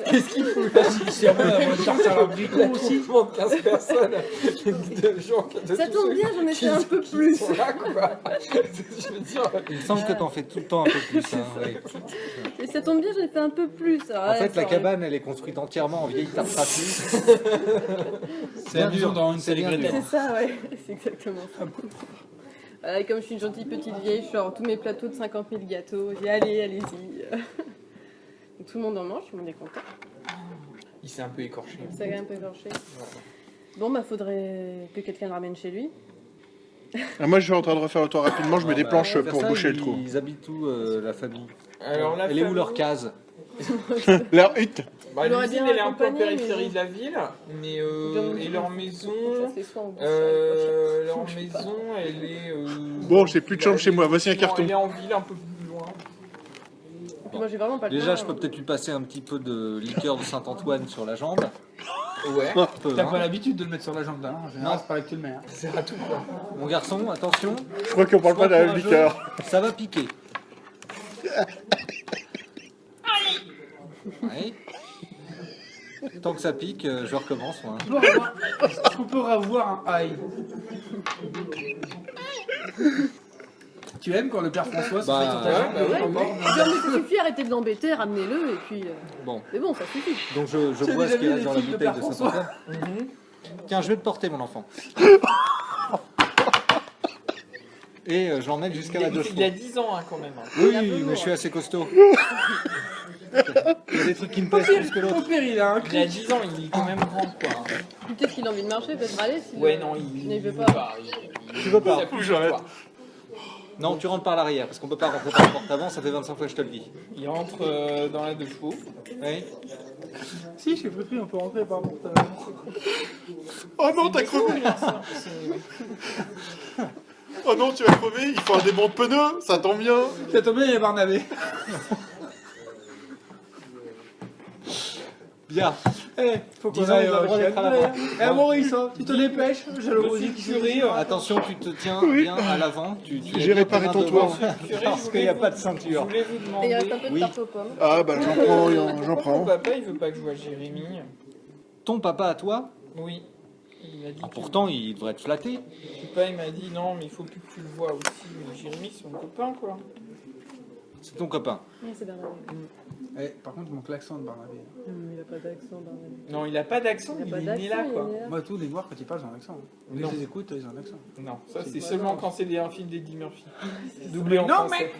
Qu'est-ce qu'il fout C'est moi d'avoir une tarte à l'abricot aussi. Tout le monde, 15 personnes, de gens de Ça tous tombe ceux bien, j'en ai qui- fait un peu qui plus. sont là, quoi. Je veux dire, Il me semble que t'en fais tout le temps un peu plus. Hein, oui. Et ça tombe bien, j'en ai fait un peu plus. Alors, En là, fait, la ça aurait- cabane, elle est construite entièrement en vieille tarte raflée. C'est la maison dans une C'est bien Gretel. dur. C'est ça, ouais. C'est exactement ça. Voilà, et comme je suis une gentille petite vieille, je sors tous mes plateaux de 50 000 gâteaux. Je dis allez, allez-y. Donc, tout le monde en mange, tout le monde est content. il s'est un peu écorché. Ça a un peu écorché. Bon, bah, faudrait que quelqu'un le ramène chez lui. Ah, moi je suis en train de refaire le toit rapidement, je mets des planches Faire pour ça, boucher le ils- trou. Ils habitent où, la famille? Alors la Elle est où famille- leur case? Leur hutte. Bah, Il aurait l'usine, bien elle est un peu en accompagné, périphérie mais- de la ville, mais et leur maison, Ça se fait soit en bouche, leur maison, elle est. Bon, j'ai plus de chambre chez moi, voici un carton. Elle est en ville, un peu plus loin. Et puis moi, j'ai vraiment pas le Déjà, temps, je peux peut-être lui passer un petit peu de liqueur de Saint-Antoine sur la jambe. Ouais. Un peu, T'as hein. pas l'habitude de le mettre sur la jambe d'un. En général, Non. c'est pas avec tout le mets. C'est à tout quoi. Mon garçon, attention, Je crois qu'on parle pas de la même liqueur. ça va piquer. Ouais. Tant que ça pique, je recommence. Moi. Est-ce qu'on peut revoir un aïe? Tu aimes quand le père François se Bah, fait sur ta jambe? ouais, bah ouais. Non, mais ça suffit, arrêtez de l'embêter, ramenez-le, et puis... Bon, Mais bon, ça suffit. donc je J'ai bois déjà ce qui vu reste les dans la films de bouteille Père de François. Saint-Antoine. Tiens, je vais te porter, mon enfant. Et je l'emmène jusqu'à la douche. Il a 10 ans hein, quand même. Oui, Il est un peu mais lourd. je suis assez costaud. Il y a des trucs qui me pèsent plus que Au l'autre. pire, il a un Il a 10 ans, il est quand même grand quoi. Peut-être qu'il a envie de marcher, peut-être aller, s'il Ouais, veut. non, il Ne veut pas. Tu veux pas? Ça plus j'arrête. Non, tu rentres par l'arrière, parce qu'on peut pas rentrer par la porte avant, ça fait 25 fois que je te le dis. Il rentre dans la 2 chevaux. Oui. Si, j'ai préféré, on peut rentrer par contre. Oh non, t'as crevé. Oh non, tu vas crever, il faut un démon de pneus, ça tombe bien. Ça tombe bien, il y a Barnabé. Bien. Faut qu'on Disons, aille il a le droit au d'être à Chianti. l'avant. Maurice, hein, tu te dépêches, j'ai le Monsieur Rosie le qui curé, Attention, tu te tiens bien à l'avant. J'ai réparé ton toit. Parce qu'il n'y a pas de Je ceinture. voulais vous Et il demander. reste un peu de Oui. tarte aux pommes. Ah bah j'en Pourquoi prends. mon papa, il veut pas que je vois Jérémy. Ton papa à toi, Oui. Il m'a dit que- pourtant, il devrait être flatté. Le papa, il m'a dit non, mais il faut plus que tu le vois aussi. Mais Jérémy, c'est mon copain, quoi. C'est ton copain. Ouais, c'est Bernabé. Par contre, mon klaxon de Barnabé. Il a pas d'accent, Bernabé. Non, il a pas d'accent, Il a il pas est né d'accent, là, il quoi. est né là. Moi, tous les noirs, quand ils parlent, ils ont un accent. Dès que Non. je les écoute, ils ont un accent. Non, ça c'est pas seulement grave. quand c'est un film d'Eddie Murphy. Doublé en Non, français.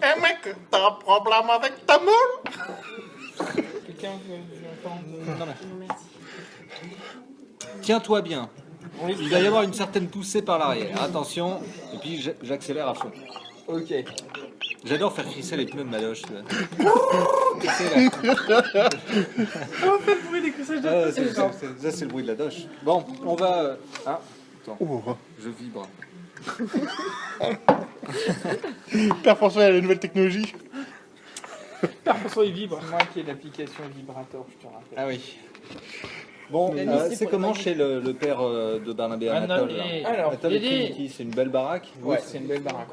Eh mec, t'as un problème avec ta moule? Quelqu'un veut entendre Non, mais- Non, merci. Tiens-toi bien. Oui, Il va y avoir une certaine poussée par l'arrière. Attention. Et puis, j'accélère à fond. ok. J'adore faire crisser les pneus de ma loge. Tu vois. Tu sais, là. Ah, ça, c'est le bruit de la doche. Bon, on va... Ah, attends, Oh, je vibre. Père François, il a la nouvelle technologie. François, il vibre. C'est moi qui ai l'application Vibrator, je te rappelle. Ah oui. Bon, La liste, c'est c'est pour comment les chez le père de Barnabé Anatole là Alors, Anatole et Trinity, c'est une belle baraque. ouais, c'est une belle baraque.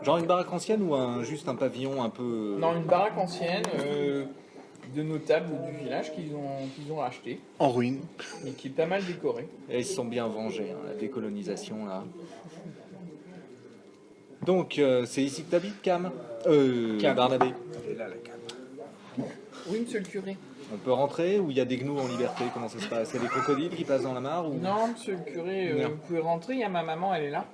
Genre une baraque ancienne ou juste un pavillon un peu... Non, une baraque ancienne de notables du village qu'ils ont racheté En ruine. et qui est pas mal décorée. Et ils se sont bien vengés, hein, la décolonisation là. Donc, c'est ici que t'habites, Cam Cam. Barnabé. Elle est là, la cam. Oui, monsieur le curé. On peut rentrer ou il y a des gnous en liberté? Comment ça se passe? Il y a des crocodiles qui passent dans la mare ou... Non, monsieur le curé, Non. vous pouvez rentrer, il y a ma maman, elle est là.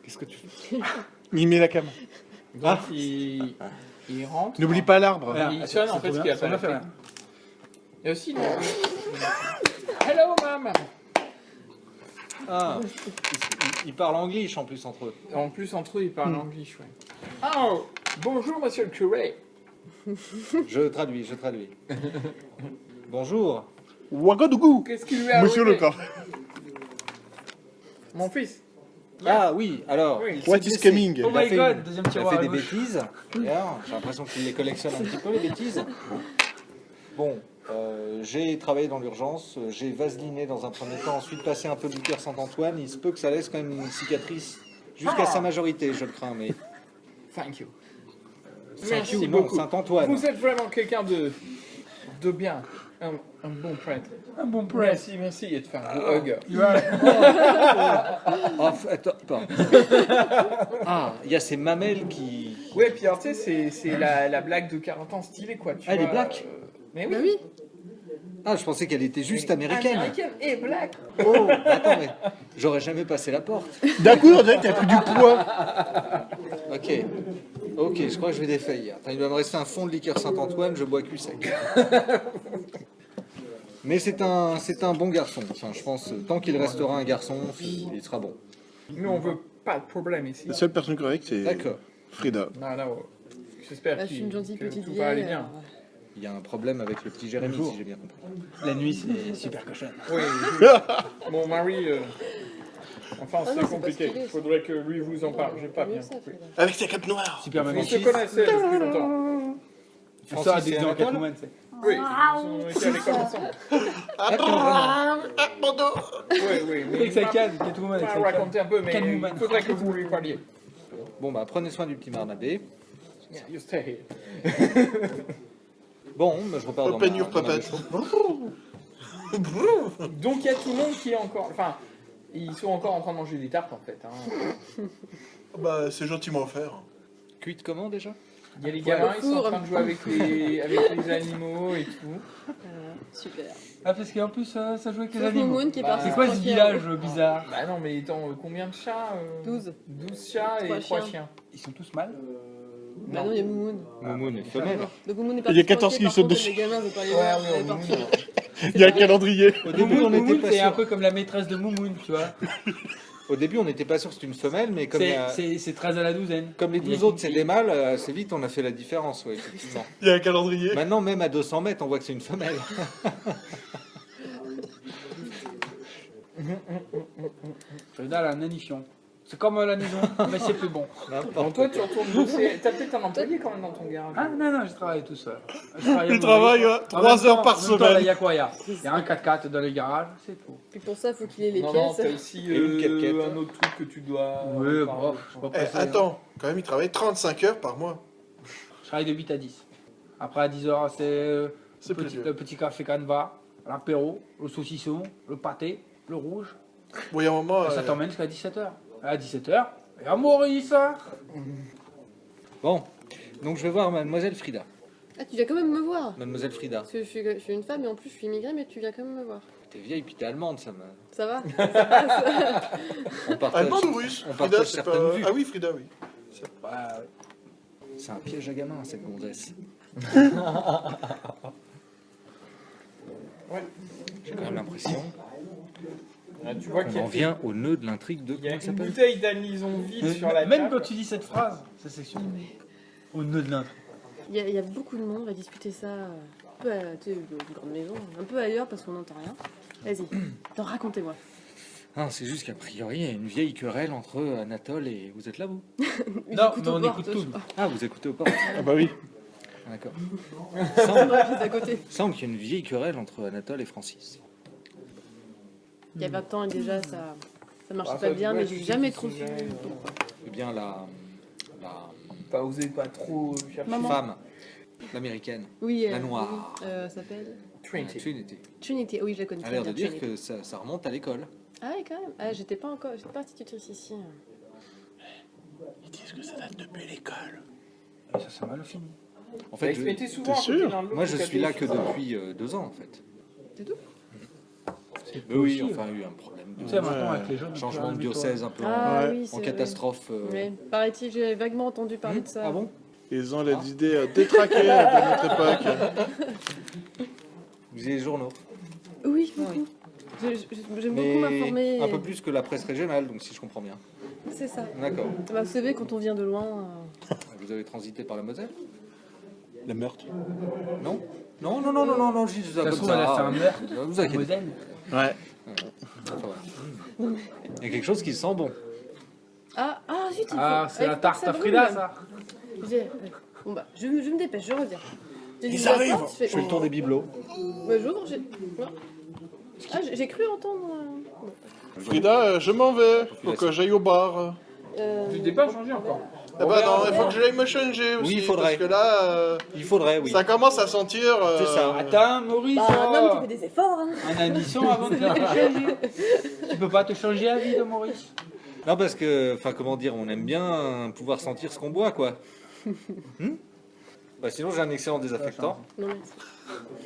Qu'est-ce que tu fais? Il met la cam. Donc il rentre. N'oublie pas l'arbre. Ah, Il sonne en fait ce qu'il a ça pas m'a fait fait. rien. Et aussi, hello, mam. Ah, ils parlent anglais en plus entre eux. En plus, entre eux, ils parlent anglais, ouais. Oh, bonjour, monsieur le curé. Je traduis. Bonjour. Ouagadougou. Qu'est-ce qui lui est Monsieur arrivé le cas. Mon fils. Ah oui, alors... Oui. il s'est What is blessé. coming? Il Oh a my fait god, une- deuxième Il a tiroir fait à des gauche. bêtises. D'ailleurs, j'ai l'impression qu'il les collectionne un petit peu, les bêtises. Bon, j'ai travaillé dans l'urgence, j'ai vaseliné dans un premier temps, ensuite passé un peu de liqueur Saint-Antoine. Il se peut que ça laisse quand même une cicatrice jusqu'à sa majorité, je le crains, mais... Thank you. Saint-Hugh, Merci non, beaucoup. Saint-Antoine. Vous êtes vraiment quelqu'un de bien. Un bon prêtre. Un bon press. Merci et de faire un gros hug. Ah, attends. Ah, il y a ces mamelles qui... Ouais, puis alors tu sais, c'est la blague de 40 ans stylée quoi. Tu Ah, elle est vois, black mais Bah oui. oui. Ah, je pensais qu'elle était juste américaine. Américaine et black. Oh, attends, mais j'aurais jamais passé la porte. D'un coup, on dirait que t'as pris du poids. Ok, je crois que je vais défaillir. Attends, il doit me rester un fond de liqueur Saint-Antoine, je bois cul sec. Mais c'est un bon garçon. Enfin, je pense, tant qu'il restera un garçon, il sera bon. Nous on veut pas de problème ici. La seule personne correcte, c'est D'accord. Frida. Non, j'espère Bah, je suis une gentille petite tout va aller vieille. bien. Il y a un problème avec le petit Jérémy, si j'ai bien compris. La nuit, c'est super cochonne. Oui. Mon mari. Enfin, Ah c'est non, c'est compliqué. pas stylé, Il faudrait que lui vous en parle. J'ai pas Mieux bien ça, compris. Frida. Avec sa cape noire. Super On Maman se 6. connaissait depuis longtemps. Ça Francis déguisé et en Anatole Catwoman, c'est. Oui, ils ont été à l'école ensemble. Oui, mais Avec sa canne, Catwoman, il avec m'a sa canne. raconté un peu, mais Catwoman. il faudrait que vous lui parliez. Bon, bah, prenez soin du petit Barnabé. Yeah, you stay here. Bon, bah, je repars dans Open ma- your dans ma puppet. Donc il y a tout le monde qui est encore. Enfin, ils sont encore en train de manger des tartes en fait. Hein. Bah, c'est gentiment offert. Cuite comment déjà? Il y a les gamins, au ils sont en four. train de jouer avec les animaux et tout. Super. Ah, parce qu'en plus, ça joue avec les Sauf animaux. Momoun qui est Bah, parti. C'est quoi ce tranquille. village bizarre? Bah non, mais attends, combien de chats 12. 12 chats et 3 Trois chiens. Ils sont tous mâles? Bah non, il y a Momoun. Moumoun est femelle. Donc Momoun est Il y a parti. 14 tranquille, qui sautent par dessus. contre, Les gamins, vous parlez Ouais, voir, oui, elle est oui, partie. oui. Il y a un calendrier. Au début, on n'était pas c'est un sûr. peu comme la maîtresse de Moumoun, tu vois. Au début, on n'était pas sûr que c'était une femelle, mais comme, C'est 13 à la douzaine. comme les Il y a 12 autres, qui- c'est des mâles, assez vite, on a fait la différence, ouais, effectivement. Il y a un calendrier. Maintenant, même à 200 mètres, on voit que c'est une femelle. Frida, elle a un nanifion. C'est comme la maison, mais c'est plus bon. Bon, toi, tu retournes bosser. T'as peut-être un employé quand même dans ton garage. Ah non, je travaille tout seul. Il travaille 3 heures par semaine. Il y a quoi? Il y a un 4x4 dans les garages, c'est tout. Puis pour ça, il faut qu'il ait les Non, non, pièces. t'as aussi Et une quête. un autre truc que tu dois. Oui, enfin, bon, je suis pas pressé, hein. Attends, quand même, il travaille 35 heures par mois. Je travaille de 8 à 10. Après à 10h, c'est C'est plus le petit café canevas, l'apéro, le saucisson, le pâté, le rouge. Bon, il y a un moment. Et ça t'emmène jusqu'à 17h. À 17h, et à Maurice. Bon, donc je vais voir Mademoiselle Frida. Ah, tu viens quand même me voir. Mademoiselle Frida, Parce que je suis une femme et en plus je suis immigrée, mais tu viens quand même me voir. t'es vieille puis t'es allemande, ça me... Ça va? On partage, Allemande ou russe? on Frida, partage c'est certaines pas. vues. Ah oui, Frida, oui. C'est un piège à gamin, cette gonzesse. Ouais. J'ai quand même l'impression Ah, tu vois qu'il y qu'on a en vient au nœud de l'intrigue de... il y a comment ça une s'appelle bouteille d'alison vide sur la Même table. quand tu dis cette phrase, c'est sexuel. Au nœud de l'intrigue. Il y a beaucoup de monde, on va discuter ça un peu à tu sais, une grande maison, un peu ailleurs parce qu'on n'entend rien. Vas-y, attends, racontez-moi. Ah, c'est juste qu'a priori, il y a une vieille querelle entre Anatole et... Vous êtes là, vous? Non, J'écoute mais aux on portes, écoute tout. Ah, vous écoutez au portes. Ah bah oui. D'accord. Juste à côté. Semble qu'il y a une vieille querelle entre Anatole et Francis. Il y a 20 ans et déjà ça marchait Ah, pas ça, bien, ouais, mais tu j'ai sais jamais qu'ils trop sont su. jamais- Eh bien, la Pas osé pas trop chercher. Maman. femme, l'américaine, Oui, La noire. oui, elle s'appelle Trinity. Trinity, Trinity. Oui, je la connais a très l'air bien. de dire Trinity. que ça remonte à l'école. Ah oui, quand même. Ah, j'étais pas institutrice ici. Ils disent que ça date depuis l'école. Ça, c'est mal fini. En Fait, fait, je- mettez souvent T'es à côté sûr l'un de l'autre, moi je vous suis là captez que sur- depuis 2 ans en fait. C'est tout? Mais oui, enfin, il y a eu un problème Tu de sais, maintenant avec les jeunes. changement de diocèse un peu Ah Ouais. oui, en c'est vrai. catastrophe. Ouais. Paraît-il, j'ai vaguement entendu parler de ça. Ah bon? Ils ont les idées détraquées de notre époque. Vous lisez les journaux. Oui, beaucoup. J'aime beaucoup m'informer. un peu plus que la presse régionale, donc si je comprends bien. C'est ça. D'accord. Bah, vous savez, quand on vient de loin. Vous avez transité par la Moselle? Le meurtre. Non? Non, je dis ça Ça se comme trouve, elle a fait un meurtre. Ne vous inquiétez Modèle. Ouais. pas. Il y a quelque chose qui sent bon. Ah, zut, il Ah, faut- c'est il la faut pas que tarte ça à brûle. Frida, ça. Bon bah, je me dépêche, je reviens. Ils arrivent. Je Je fais le tour des bibelots. j'ouvre, non. Ah, j'ai cru entendre. Frida, je m'en vais. Faut que j'aille au bar. Tu t'es pas changé encore. Eh ben non, il faut que j'aille me changer aussi. Oui, il faudrait. Parce que là, Il faudrait, oui. ça commence à sentir. C'est ça. Attends, Maurice. Bah, un homme qui fait des efforts, hein. Un admission avant de te changer. Tu peux pas te changer à vie de Maurice. Non, parce que, enfin, comment dire, on aime bien pouvoir sentir ce qu'on boit, quoi. Bah, sinon, j'ai un excellent désaffectant. Non, merci.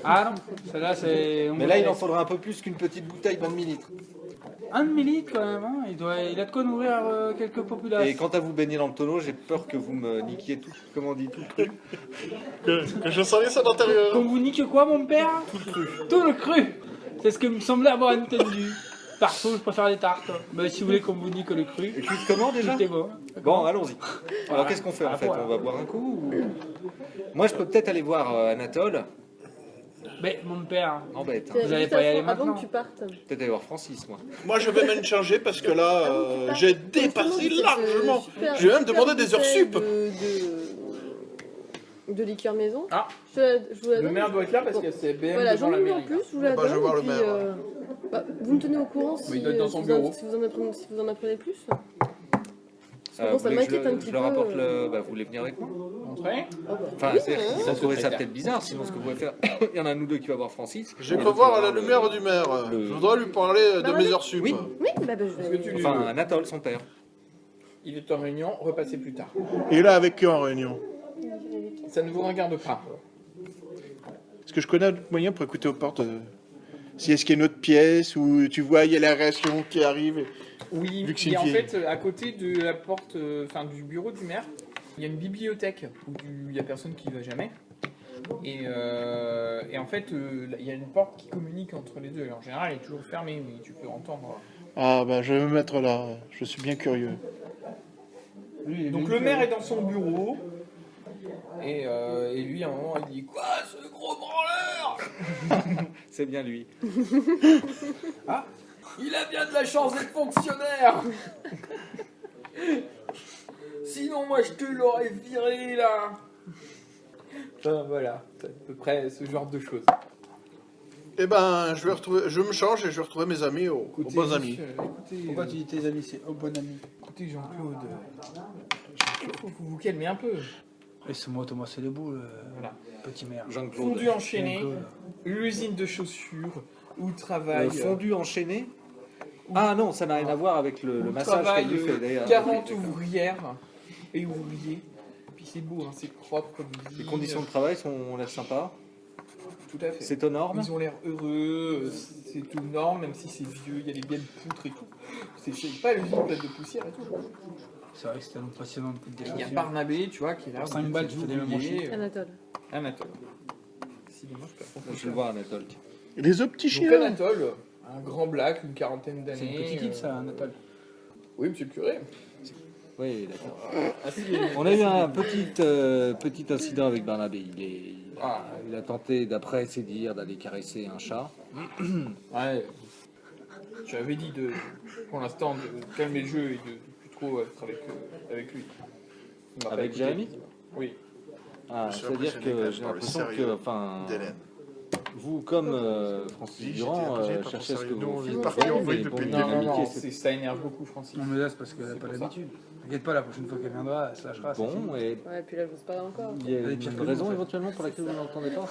Ah non, celle-là c'est. Mais là, il en faudra un peu plus qu'une petite bouteille 20 millilitres. Un demi-litre quand même, hein. Il a de quoi nourrir quelques populations. Et quant à vous baigner dans le tonneau, j'ai peur que vous me niquiez tout, comment on dit, tout le truc. que je sens ça d'intérieur. Qu'on vous nique quoi, mon père? Tout le cru. Tout le cru. C'est ce que me semblait avoir entendu. Perso, je préfère les tartes. Mais si vous voulez qu'on vous nique le cru, Et cuite comment déjà? tout est bon. Bon, allons-y. Alors, qu'est-ce qu'on fait en fait? On va boire un coup ou... Moi, je peux peut-être aller voir Anatole. Mais mon père, Embête, hein. Vous allez Juste pas y aller avant maintenant. que tu partes. Peut-être aller voir Francis, moi. Moi, je vais même changer parce que là, j'ai dépassé Justement, largement. cette super- J'ai même super demandé des heures bouteille sup. de liqueur maison. Ah. Je vous la Le donne. maire doit être là parce qu'il y a CBM Voilà, devant j'en la ai mis en mairie. plus, je vous la Bah, je donne. vais voir et le puis, maire. vous me tenez au courant si, il doit être dans son si vous en- bureau. si vous en apprenez plus. Parce que Vous bon, ça voulez que m'inquiète un petit je peu. leur apporte le... Bah, vous voulez venir avec moi? Entrez. Enfin, Oui, c'est-à-dire qu'ils ouais. vont trouver ça peut-être bizarre, sinon ce que vous pouvez faire, il y en a un ou deux qui va voir Francis. J'ai Et cru l'autre voir qui à va la voir lumière du maire. Je voudrais lui parler de Bah, mes oui. heures sup. Oui. Oui, bah, je Est-ce que vais. tu- Enfin, Anatole, son père. Il est en réunion, repassez plus tard. Et là, avec qui en réunion? Ça ne vous regarde pas. Est-ce que je connais un autre moyen pour écouter aux portes si est-ce qu'il y a une autre pièce où tu vois, il y a la réaction qui arrive. Oui, Vu que c'est et une en fille. fait, à côté de la porte, enfin du bureau du maire, il y a une bibliothèque où il n'y a personne qui y va jamais. Et en fait, il y a une porte qui communique entre les deux. Et en général, elle est toujours fermée, mais tu peux entendre. Ah bah je vais me mettre là, je suis bien curieux. Donc le maire est dans son bureau. Et lui, à un moment, il dit: Quoi, ce gros branleur? C'est bien lui. Il a bien de la chance d'être fonctionnaire. sinon moi je te l'aurais viré là. Enfin, voilà, c'est à peu près ce genre de choses. Eh ben, je me change et je vais retrouver mes amis aux bons amis. Écoutez, Pourquoi tu dis tes amis, c'est au bon ami? écoutez Jean-Claude, il faut que vous vous calmez un peu. Laisse-moi Thomas, c'est debout, Voilà. petit maire. Jean-Claude. Fondu enchaîné, Jean-Claude. l'usine de chaussures, où travaille... Fondu enchaîné. Ah non, ça n'a rien à voir avec le où massage travaillent, qu'elle lui fait d'ailleurs. 40 ouvrières et ouvriers. Puis c'est beau, hein, c'est propre comme usine. Les conditions de travail sont l'air sympas. Tout à fait. C'est aux normes. Ils ont l'air heureux, c'est tout norme, même si c'est vieux, il y a des vieilles poutres et tout. C'est pas l'usine pleine de poussière et tout. C'est vrai que c'était impressionnant de coups de Il y a déchets. Barnabé, tu vois, qui est là. Pour 5 balles, tu fais des mêmes ouvriers, Anatole. Anatole. Décidément, je perds Je vais le voir, Anatole. Les autres petits Donc chiens. Anatole, un grand black, une quarantaine d'années. C'est une petite île, ça, Anatole. Oui, monsieur le curé. Oui, d'accord. Ah, si, On a eu un petit incident avec Barnabé. Ah, Il a tenté, d'après ses dires, d'aller caresser un chat. ouais. J'avais dit pour l'instant de calmer le jeu et de plus trop être avec lui. Il m'a pas Avec écouté. Jérémy? Oui. Ah, Je suis c'est-à-dire impressionné quand que même j'ai par le l'impression sérieux que, enfin, d'Hélène. vous, comme Francis Oui, Durand, j'étais impressionné par ton cherchez à ce que sérieux. Nous, vous on est fassiez parti bien, en mais vrille bon, depuis le une début. Non, amitié, c'est ça énerve beaucoup Francis. Non, mais là, c'est parce qu'elle n'a C'est pas pour ça. l'habitude. T'inquiète pas, la prochaine fois qu'elle viendra, elle se lâchera. c'est bon, fini. et Ouais, puis là, je sais pas encore. il y a Elle est pire une que nous, raison en fait. éventuellement pour laquelle vous n'entendez pas.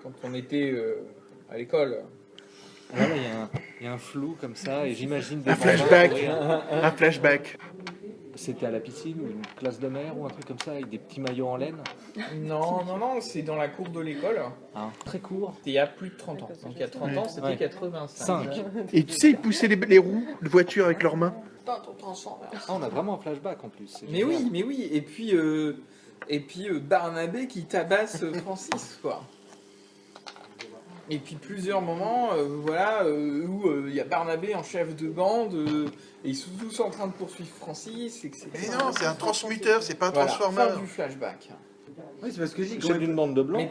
Quand on était à l'école, Voilà, il y a un flou comme ça, et j'imagine des Un bambins flashback. courir. Un flashback. C'était à la piscine ou une classe de mer ou un truc comme ça, avec des petits maillots en laine. non, c'est dans la cour de l'école. Hein, très court. C'était il y a plus de 30 ans. Donc il y a 30 ans, c'était Ouais. 85. 5. Et tu sais, ils poussaient les roues de voiture avec leurs mains. Putain, ton transformeur. Ah, on a vraiment un flashback en plus. c'est Mais génial. oui, mais oui. Et puis Barnabé qui tabasse Francis, quoi. Et puis plusieurs moments, voilà, où il y a Barnabé en chef de bande, et ils sont tous en train de poursuivre Francis, etc. Mais non, c'est un transmuteur, c'est pas un Voilà, transformer. fin du flashback. Oui, c'est parce que je dis Le quand chef même. d'une bande de blancs.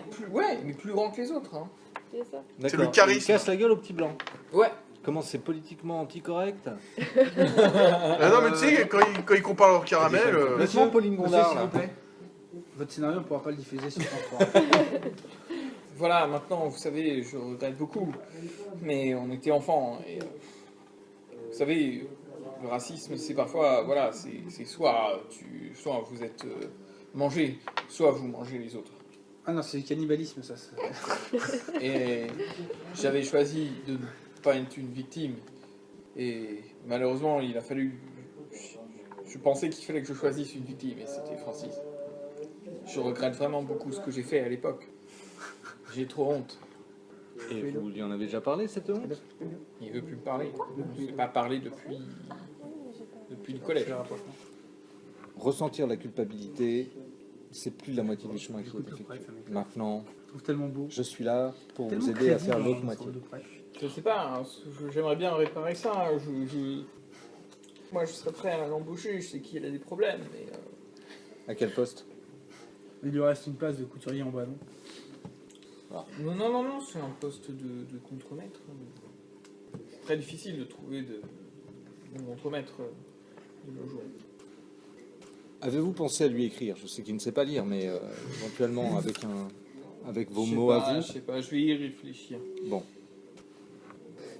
Mais plus grand que les autres. Hein. C'est ça. D'accord. le charisme. Il casse la gueule au petit blanc. Ouais. Comment c'est politiquement anti-correct? Ah non, mais tu sais, quand ils comparent leur caramel. Laisse-moi Pauline Gondard, s'il vous là. plaît. Votre scénario, on ne pourra pas le diffuser sur France 3. Voilà, maintenant, vous savez, je regrette beaucoup, mais on était enfants, et vous savez, le racisme, c'est parfois, voilà, c'est soit vous êtes mangé, soit vous mangez les autres. Ah non, c'est du cannibalisme, ça. Et j'avais choisi de ne pas être une victime, et malheureusement, il a fallu... Je pensais qu'il fallait que je choisisse une victime, et c'était Francis. Je regrette vraiment beaucoup ce que j'ai fait à l'époque. J'ai trop honte. Et vous lui en avez déjà parlé, cette honte? Il veut plus me parler. Je ne pas parler depuis le collège. Ressentir la culpabilité, c'est plus la moitié du chemin qu'il faut effectuer. Maintenant, Je trouve tellement beau. je suis là pour Tellement vous aider à faire crédible, l'autre hein, moitié. sur le prêt. Je sais pas, hein, j'aimerais bien réparer ça. Hein, moi, je serais prêt à l'embaucher. Je sais qu'il a des problèmes, mais À quel poste? Il lui reste une place de couturier en ballon. non, c'est un poste de contremaître. C'est très difficile de trouver de contremaître de nos jours. Avez-vous pensé à lui écrire? Je sais qu'il ne sait pas lire, mais éventuellement avec vos Je sais mots pas, à vous. Je sais pas, je vais y réfléchir. Bon.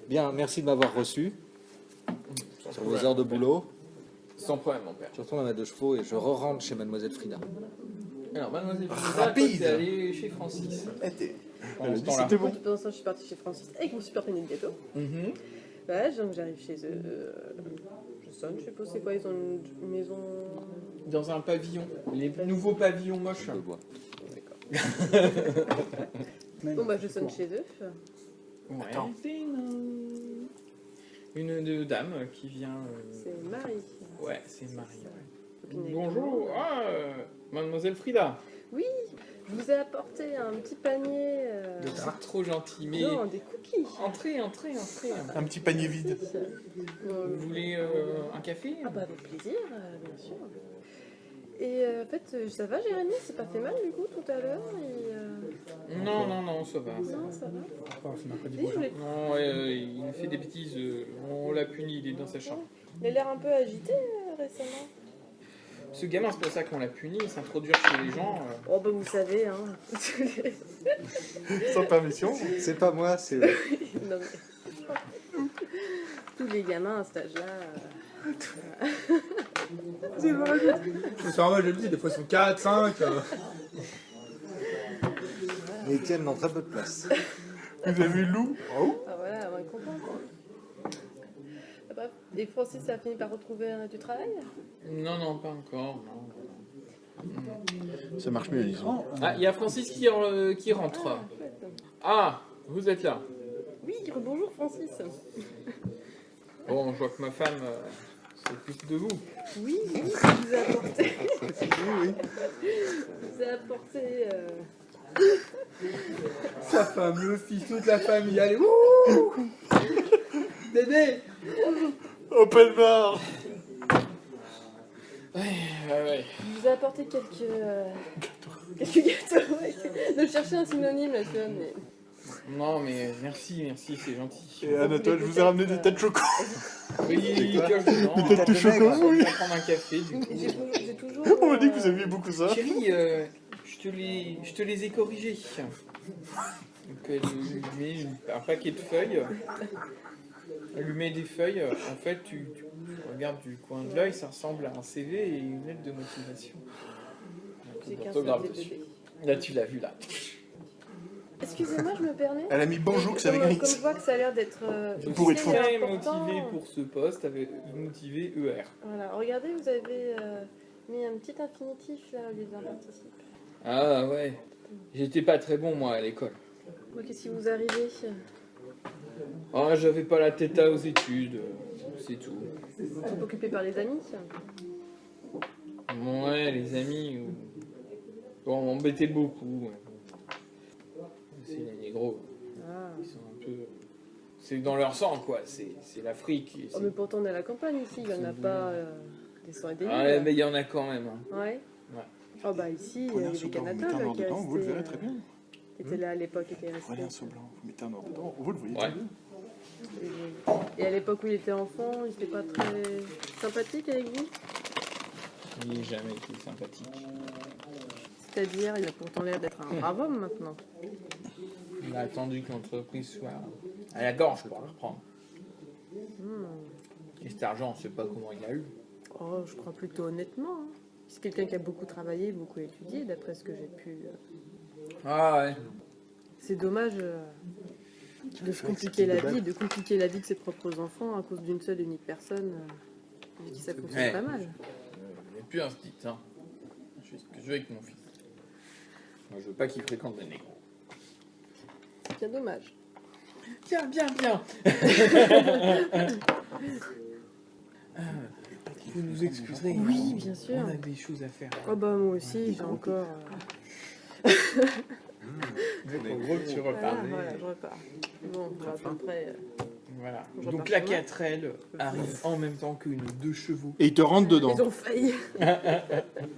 Bien, merci de m'avoir reçu Sans sur vos problème, heures de mon père. boulot. Sans problème, mon père. Je retourne à ma deux chevaux et je re-rentre chez Mademoiselle Frida. Alors, mademoiselle Frida, Rapide. toi, t'es allée chez Francis. Pendant ce temps-là. C'était bon. Pendant ce temps, je suis partie chez Francis avec mon super panier de gâteaux. Mhm. Ouais, donc j'arrive chez eux. Je sonne, je suppose, c'est quoi? Ils ont une maison. Dans un pavillon, les nouveaux pavillons moches. Je le vois. Bon, bah, je sonne chez eux. Ouais. Attends. C'est une dame qui vient. C'est Marie. Ouais, c'est Marie. ouais. copine avec Bonjour, mademoiselle Frida. Je vous ai apporté un petit panier. C'est trop gentil, mais Non, des cookies. entrez. Un petit panier vide. Vous voulez un café? Ah bah avec plaisir, bien sûr. Et en fait, ça va Jérémy? C'est pas fait mal du coup tout à l'heure Non, ça va. Non, ça va. Oh, c'est mercredi Si, je prochain. voulais... Non, il fait des bêtises. On l'a puni, il est dans sa chambre. Il a l'air un peu agité récemment. Ce gamin, c'est pour ça qu'on l'a puni, s'introduire chez les gens. Oh bah vous savez, hein. Sans permission. C'est pas moi, c'est... Non, mais... Tous les gamins à cet âge-là... C'est normal, je le dis, des fois ils sont 4, 5. Mais ils tiennent dans très peu de place. Vous avez vu Lou? Ah voilà, on est content quoi. Ah bah, et Francis a fini par retrouver du travail? Non, pas encore. Non. Ça marche mieux, disons. Ah, il y a Francis qui rentre. Ah, chouette. Ah, vous êtes là. Oui, bonjour Francis. Bon, je vois que ma femme s'occupe de vous. Oui, je vous ai apporté... Oui. Je vous ai apporté... Sa femme, le fils, toute la famille, allez, wouh Dédé. Open bar. Ouais. Je vous ai apporté quelques gâteaux. Ouais. De chercher un synonyme là, tu vois, mais... Non, mais merci, c'est gentil. Et Anatole, je vous ai ramené des tas de chocolat. Oui, pioche dedans. Des têtes de chocolat, On oui. va prendre un café, du coup. J'ai toujours... On m'a dit que vous aimiez beaucoup ça. Chérie, je te les ai corrigés. Donc, elle lui met un paquet de feuilles. Elle lui met des feuilles. En fait, tu regardes du coin de l'œil, ça ressemble à un CV et une lettre de motivation. J'ai qu'un Orthographe seul dessus. bébé. Là, tu l'as vu, là. Excusez-moi, je me permets. Elle a mis bonjour que ça Comme avec je vois que ça a l'air d'être... Je Pour être suis fou. très important. motivé pour ce poste, avec motivé ER. Voilà, regardez, vous avez mis un petit infinitif là au lieu d'un participe. Ah ouais, j'étais pas très bon moi à l'école. Moi, qu'est-ce qui vous arrivait? Ah, j'avais pas la tête aux études, c'est tout. Trop occupé par les amis? Ouais, les amis, bon, on m'embêtait beaucoup. Ouais. C'est les négros, Ah. ils sont un peu... C'est dans leur sang quoi, c'est l'Afrique. et Oh, c'est- mais pourtant, on est à la campagne ici, il n'y en a pas des sangs et des Ah, mille. mais il y en a quand même. Hein. Ouais. Ouais. Oh bah ici, il y Prenez un avait seau blanc, vous mettez Canatole un noir qui est dedans, vous le resté, verrez très bien. qui était là à l'époque, qui était resté. Prenez un seau blanc, vous mettez un noir dedans, vous le voyez Ouais. très bien. Et à l'époque où il était enfant, il n'était pas très sympathique avec vous? Il n'est jamais été sympathique. C'est-à-dire, il a pourtant l'air d'être un brave homme maintenant. Il a attendu que l'entreprise soit à la gorge pour la reprendre. Et cet argent, on ne sait pas comment il a eu. Oh, je crois plutôt honnêtement. Hein. C'est quelqu'un qui a beaucoup travaillé, beaucoup étudié, d'après ce que j'ai pu... Ah ouais. C'est dommage de se compliquer la vie, de compliquer la vie de ses propres enfants à cause d'une seule et unique personne. Je dis ça fonctionne Ouais. pas mal. Il n'y a plus un stick, hein. Je fais ce que je veux avec mon fils. Moi, je veux pas qu'il fréquente les négros. C'est bien dommage. Bien. Vous nous excuserez. Oui, bien sûr. On a des choses à faire. Oh bah moi aussi, j'ai encore... En gros, tu repars. Voilà, je repars. Bon, à peu près... Voilà. Je Donc repars la sur moi. 4L arrive en même temps que nos 2 chevaux. Et il te rentre dedans. Ils ont failli. T'as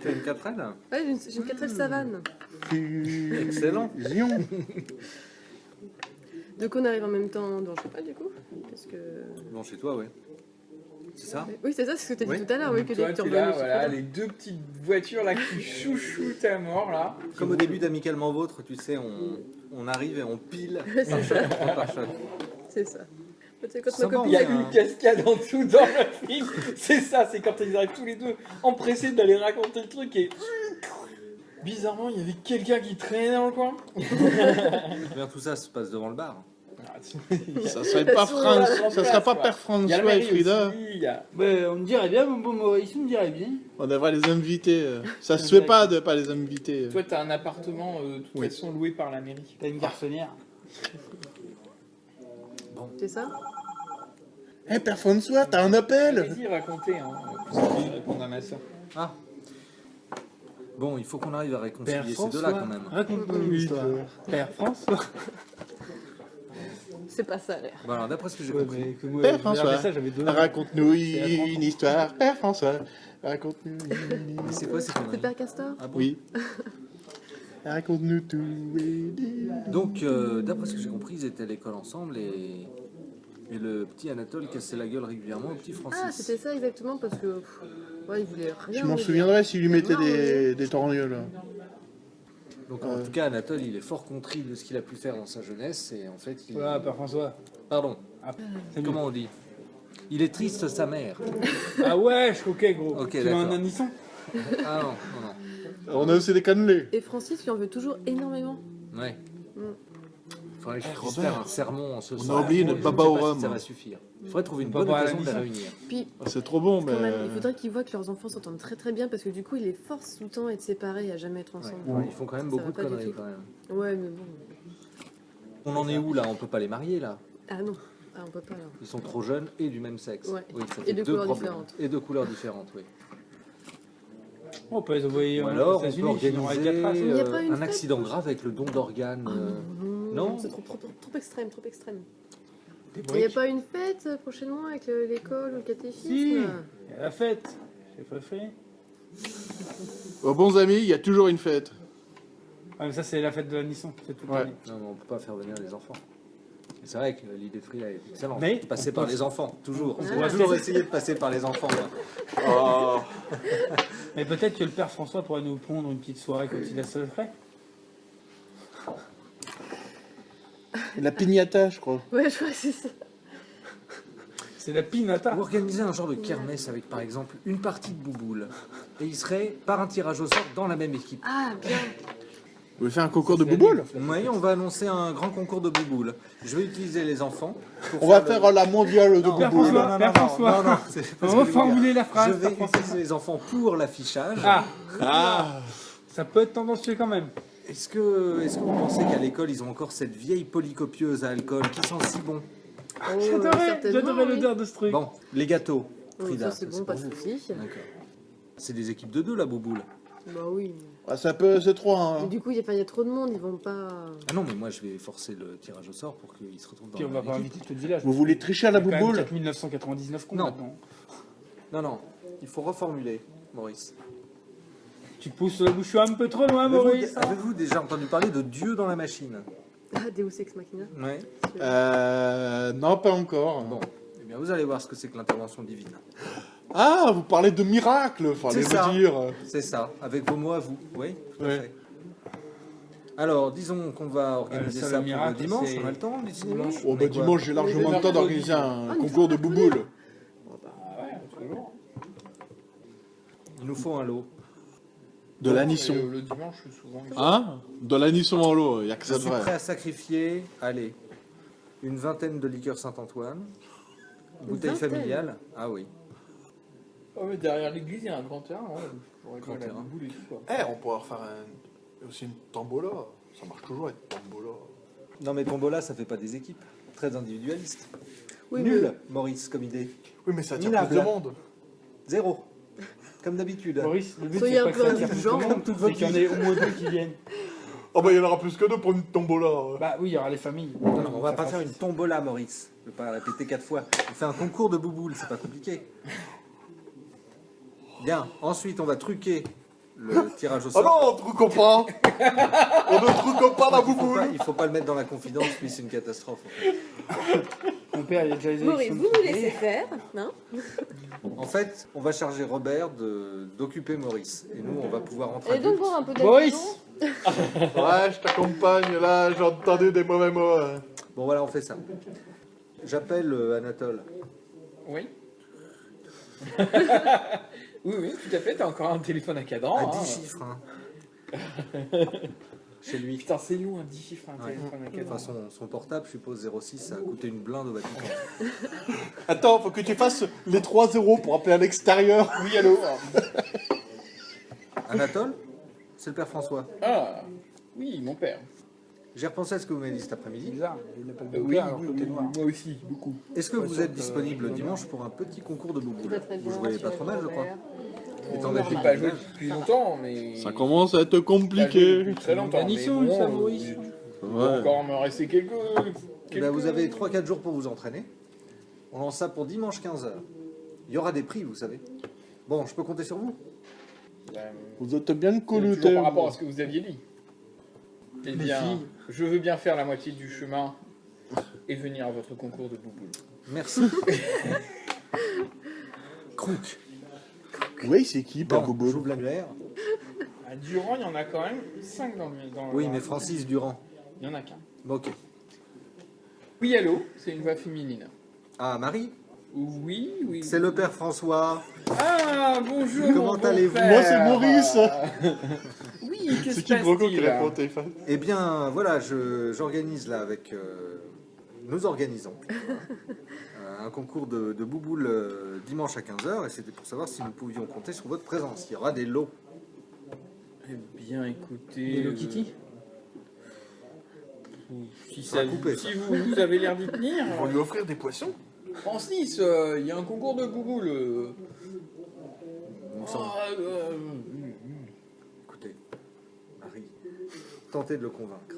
une 4L? Ouais, j'ai une 4L savane. Excellent. Donc on arrive en même temps dans je sais pas du coup. Parce que... Bon, chez toi, oui. C'est ça? Oui, c'est ça, c'est ce que tu as dit Oui. tout à l'heure. Oui, que Toi, tu t'es là, voilà, les 2 petites voitures là qui chouchoutent à mort là. Comme au début d'Amicalement Vôtre, tu sais, on arrive et on pile. C'est ça, On par choc. c'est ça. Tu sais, quand Ça ma va, copine... Il y a Ouais, hein. une cascade en dessous dans le film. C'est ça, c'est quand ils arrivent tous les deux empressés d'aller raconter le truc et... Bizarrement, il y avait quelqu'un qui traînait dans le coin. Bien, tout ça se passe devant le bar. Ça serait pas ça serait pas Père Il y a le François et mari Frida. aussi, il y a... On me dirait bien, mon beau Maurice, on me dirait bien. On devrait les inviter. Ça se fait pas de pas les inviter. Toi, t'as un appartement de toute Oui. façon loué par la mairie. T'as une garçonnière. C'est ça? Eh Père François, t'as un appel? Allez-y, racontez, hein, puisque je réponds à ma soeur. Ah. Bon, il faut qu'on arrive à réconcilier ces deux-là quand même. raconte-nous une histoire. Père François. C'est pas ça, l'air. Bon, alors, d'après ce que j'ai Ouais, compris, mais que moi, Père je regardais François, ça, j'avais 2 ans. raconte-nous C'est à 30 une histoire. Père François, raconte-nous une mais c'est quoi ces C'est conneries? Père Castor? Ah bon? Oui. Raconte-nous tout. Donc, d'après ce que j'ai compris, ils étaient à l'école ensemble et Et le petit Anatole cassait la gueule régulièrement au petit Francis. Ah, c'était ça exactement parce que ouais, il voulait rien. Je m'en me dire. souviendrai s'il lui mettait Non, des torgnoles. Donc en tout cas, Anatole, il est fort contrit de ce qu'il a pu faire dans sa jeunesse. Et en fait, il... Voilà, Père François. Pardon, C'est comment on dit? Il est triste, sa mère. Ah ouais, ok gros. Ok, Tu veux un d'accord. anisson? Ah non, On a aussi des cannelés. Et Francis lui en veut toujours énormément. non. Ouais. Mm. Il faudrait que je puisse Robert, faire un sermon en ce on a sens. oublié Je notre sais baba pas au si rhum. ça va suffire. Il faudrait trouver une Baba bonne à la occasion de les mission. réunir. Puis C'est trop bon, mais. quand même, il faudrait qu'ils voient que leurs enfants s'entendent très très bien parce que du coup, ils les forcent tout le temps à être séparés et à jamais être ensemble. Ouais, ils font quand même Ça beaucoup va de pas du conneries tout. quand même. Ouais, mais bon. On en est où là? On peut pas les marier là? Ah non, ah, on peut pas là. Ils sont trop jeunes et du même sexe. Ouais. Oui, ça Et fait de deux couleurs problèmes. différentes. Et de couleurs différentes, oui. On peut les envoyer Ou aux alors, on peut États-Unis, ils auraient organiser quatre races. Il n'y a pas une un fête accident grave avec le don d'organes. non. C'est trop extrême, trop extrême. Des Il n'y a briques. pas une fête prochainement avec l'école ou le catéchisme? Si, il y a la fête. J'ai pas fait. Aux bons amis, il y a toujours une fête. Ah, mais ça, c'est la fête de l'anisson. C'est toute Ouais. l'année. Non, mais on peut pas faire venir les enfants. Et c'est vrai que l'idée de Frida est excellente. Mais passer on par peut- les enfants, toujours. Ah. On va toujours essayer de passer par les enfants. moi. Oh. Mais peut-être que le Père François pourrait nous pondre une petite soirée quand il a ça frais. La pignata, je crois. Ouais, je crois que c'est ça. C'est la pinata. Ou organiser un genre de kermesse avec par exemple une partie de bouboule. Et ils seraient par un tirage au sort dans la même équipe. Ah, bien. Vous voulez faire un concours de bouboule? Oui, on va annoncer un grand concours de bouboule. Je vais utiliser les enfants. Pour On va le- faire la mondiale de Non, Père bouboule. François, Père François. non, c'est parce que je veux Reformuler la dire, phrase. Je vais Père François. utiliser les enfants pour l'affichage. Ah, Ah. ça peut être tendancieux quand même. Est-ce que vous pensez qu'à l'école, ils ont encore cette vieille polycopieuse à alcool qui sent si bon? Oh, J'adorais certainement, oui. l'odeur de ce truc. Bon, les gâteaux. Oh, Frida, ça, c'est bon, pour pas de vous. soucis. D'accord. C'est des équipes de deux, la bouboule. Bah oui. Ah, ça peut, c'est trop. Hein. Mais du coup, il y a trop de monde, ils vont pas. Ah non, mais moi, je vais forcer le tirage au sort pour qu'ils se retrouvent dans Puis on va la pas même équipe. inviter tout le village. Vous voulez tricher à la Il y a quand même bouboule? 4999 comptes Non. maintenant. Non, non, il faut reformuler, Maurice. Tu pousses la bouche un peu trop loin, Avez-vous Maurice. avez-vous déjà entendu parler de Dieu dans la machine? Ah, Deus Ex Machina. Ouais. Non, pas encore. Bon, eh bien, vous allez voir ce que c'est que l'intervention divine. Ah, vous parlez de miracle, fallait C'est ça. vous dire. C'est ça, avec vos mots à vous. Oui, tout à Ouais. fait. Alors, disons qu'on va organiser ça, ça le pour miracle, dimanche. c'est- On a le temps, d'ici dimanche. Oh, On bah est quoi dimanche, j'ai largement le temps d'organiser un concours de bouboule. Ah ouais, toujours. Il nous faut un lot. De l'anisson. Le dimanche, souvent. Hein? De l'anisson en l'eau, il n'y a que Je ça de suis prêt vrai. à sacrifier, allez, une vingtaine de liqueurs Saint-Antoine. Bouteille vingtaine familiale. Ah oui. Oh, mais derrière l'église, il y a un grand terrain. Ouais. Pour Grand la terrain. boule et tout, quoi. On pourrait refaire aussi une tombola. Ça marche toujours avec tombola. Non mais Tombola, ça fait pas des équipes. Très individualiste. Oui, Nul, Maurice, comme idée. Oui, mais ça attire Minable. plus de monde. Zéro. Comme d'habitude. Maurice, le but Soyez c'est un pas peu que ça attire indulgent. tout le monde, c'est qu'il y en ait au moins deux qui viennent. Oh, bah il y en aura plus que deux pour une tombola. Bah oui, il y aura les familles. Non, non, on va pas faire une tombola, Maurice. Je vais pas répéter 4 fois. On fait un concours de bouboule, c'est pas compliqué. Bien. Ensuite, on va truquer le tirage au Ah sort. non, on ne truque pas. On ne truque pas la bouboule. Il faut pas le mettre dans la confidence, puis c'est une catastrophe. En fait. Mon père, il a déjà les Maurice, élections. vous nous laissez faire, non? En fait, on va charger Robert d'occuper Maurice. Et nous, on va pouvoir rentrer. Et donc boire un peu d'alcool. Maurice Ouais, je t'accompagne, là, j'ai entendu des mauvais mots. Hein. Bon, voilà, on fait ça. J'appelle Anatole. Oui. Oui, oui, tout à fait. T'as encore un téléphone à cadran. À hein. 10 chiffres, hein. Chez lui. Putain, c'est long, un 10 chiffres, un Ouais. téléphone à cadran. Enfin, son portable, je suppose 06, ça a coûté une blinde au Vatican. Attends, faut que tu fasses les 3-0 pour appeler à l'extérieur. Oui, allô. Anatole, c'est le père François. Ah, oui, mon père. J'ai repensé à ce que vous m'avez dit cet C'est après-midi. bizarre, il l'appelle mon Oui, père alors que oui, t'es oui, noir. moi aussi, beaucoup. Est-ce que Ouais, vous sauf êtes que- disponible dimanche pour un petit concours de Tout bouboule va très bien. Vous jouez pas trop mal, je crois. Robert. Étant On d'être n'a pas joué depuis longtemps, mais... Ça commence à être Pas joué compliqué. depuis très longtemps. mais Mission, bon, ça, Maurice. il va encore me rester quelques... Eh ben, vous avez 3-4 jours pour vous entraîner. On lance ça pour dimanche 15h. Il y aura des prix, vous savez. Bon, je peux compter sur vous? Vous êtes bien Toujours colotés. par rapport à ce que vous aviez dit. Eh bien, filles. je veux bien faire la moitié du chemin et venir à votre concours de bouboule. Merci. Crook. Oui, c'est qui, Père Bon, Bobo? j'ouvre l'annuaire. À Durand, il y en a quand même 5 dans le. Oui, mais Francis Durand. Il y en a qu'un. Bon, ok. Oui, allô, c'est une voix féminine. Ah, Marie, Oui, oui. c'est le père François. Ah, bonjour. Comment mon bon allez-vous? père. Moi, c'est Maurice. Oui, qu'est-ce C'est qui qui le Broco qui se passe-t-il répond au téléphone? Eh bien, voilà, j'organise là avec... nous organisons un concours de bouboule dimanche à 15h et c'était pour savoir si nous pouvions compter sur votre présence. Il y aura des lots. Eh bien, écoutez. Hello Kitty. Si, Ça va couper, si vous avez l'air d'y tenir. Ils vont lui offrir des poissons. Francis, il y a un concours de bouboule. Il me semble. Écoutez, Marie, tentez de le convaincre.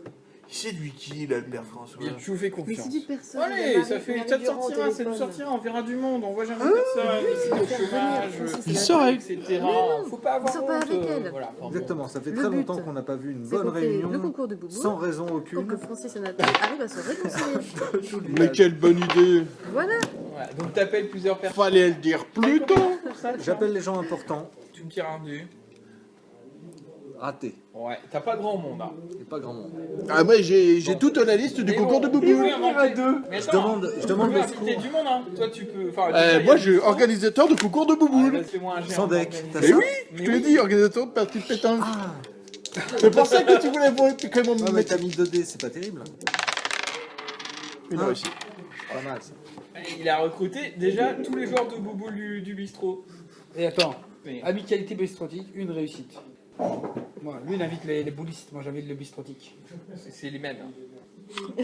C'est lui qui, là, le Père François? Bien, je vous fais Mais confiance. c'est du personne. Allez, ça fait, ça te sortira, ça nous sortira, on verra du monde, on voit jamais personne, c'est du chômage, Il sort avec... etc. non, Faut pas avoir ils sont pas honte, avec elle. voilà, enfin, bon. Exactement, ça fait Le très but, longtemps qu'on n'a pas vu une C'est bonne qu'on fait le réunion concours de boubou sans raison pour aucune. que Francis et Nathalie arrivent à se réconcilier. Mais quelle bonne idée! Voilà. Voilà, donc t'appelles plusieurs personnes. Fallait le dire plus tôt! Pour ça, tiens. J'appelle les gens importants. Tu me tires un dé. Raté. Ouais, t'as pas grand monde, hein. C'est pas grand monde. Ah, moi, j'ai toute la liste du Mais concours bon, de boubou. il faut inventer- Mais Je attends, demande tu peux le inviter secours. du monde, hein. Toi, tu peux... Enfin, déjà, il y a Moi, le je suis restaurant. organisateur de concours de Ah, bouboule. bah, fais-moi un jet Sans en deck. organisation. T'as Mais ça oui, Mais je te l'ai oui. dit, organisateur de partie de pétanque. Ah, C'est pour ça que tu voulais voir que mon ouais, mais mec t'as mis 2D, c'est pas terrible. une Ah. réussite. Pas mal ça. Il a recruté déjà tous les joueurs de bouboule du bistrot. Et attends, Mais- amicalité bistrotique, une réussite. Moi, lui, il invite les boulistes, moi j'invite le bistrotique. C'est les mêmes. hein.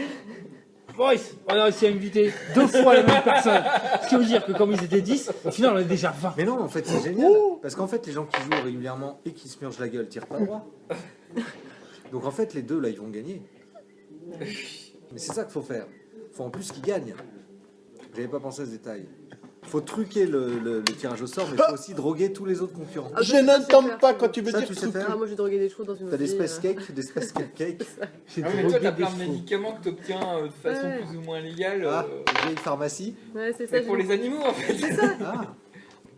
Boris, on a réussi à inviter 2 fois la même personne. Ce qui veut dire que comme ils étaient 10, au final on est déjà 20. Mais non, en fait, c'est génial. Parce qu'en fait, les gens qui jouent régulièrement et qui se murgent la gueule tirent pas droit. Donc en fait, les deux là, ils vont gagner. Mais c'est ça qu'il faut faire. Faut en plus qu'ils gagnent. J'avais pas pensé à ce détail. Faut truquer le tirage au sort, mais faut aussi droguer tous les autres concurrents. Ah, Je ça, n'entends c'est pas faire. quand tu veux Ça, dire tu sais truc. faire. Ah, moi j'ai drogué des chevaux dans une T'as des vie, space cakes, des space cupcakes. J'ai Ah oui, mais toi, drogué t'as des plein de chevaux. médicaments que t'obtiens de façon Ouais. plus ou moins légale. Ah, vieille pharmacie. Ouais, c'est ça. Mais pour j'ai- les animaux, en fait. Ah,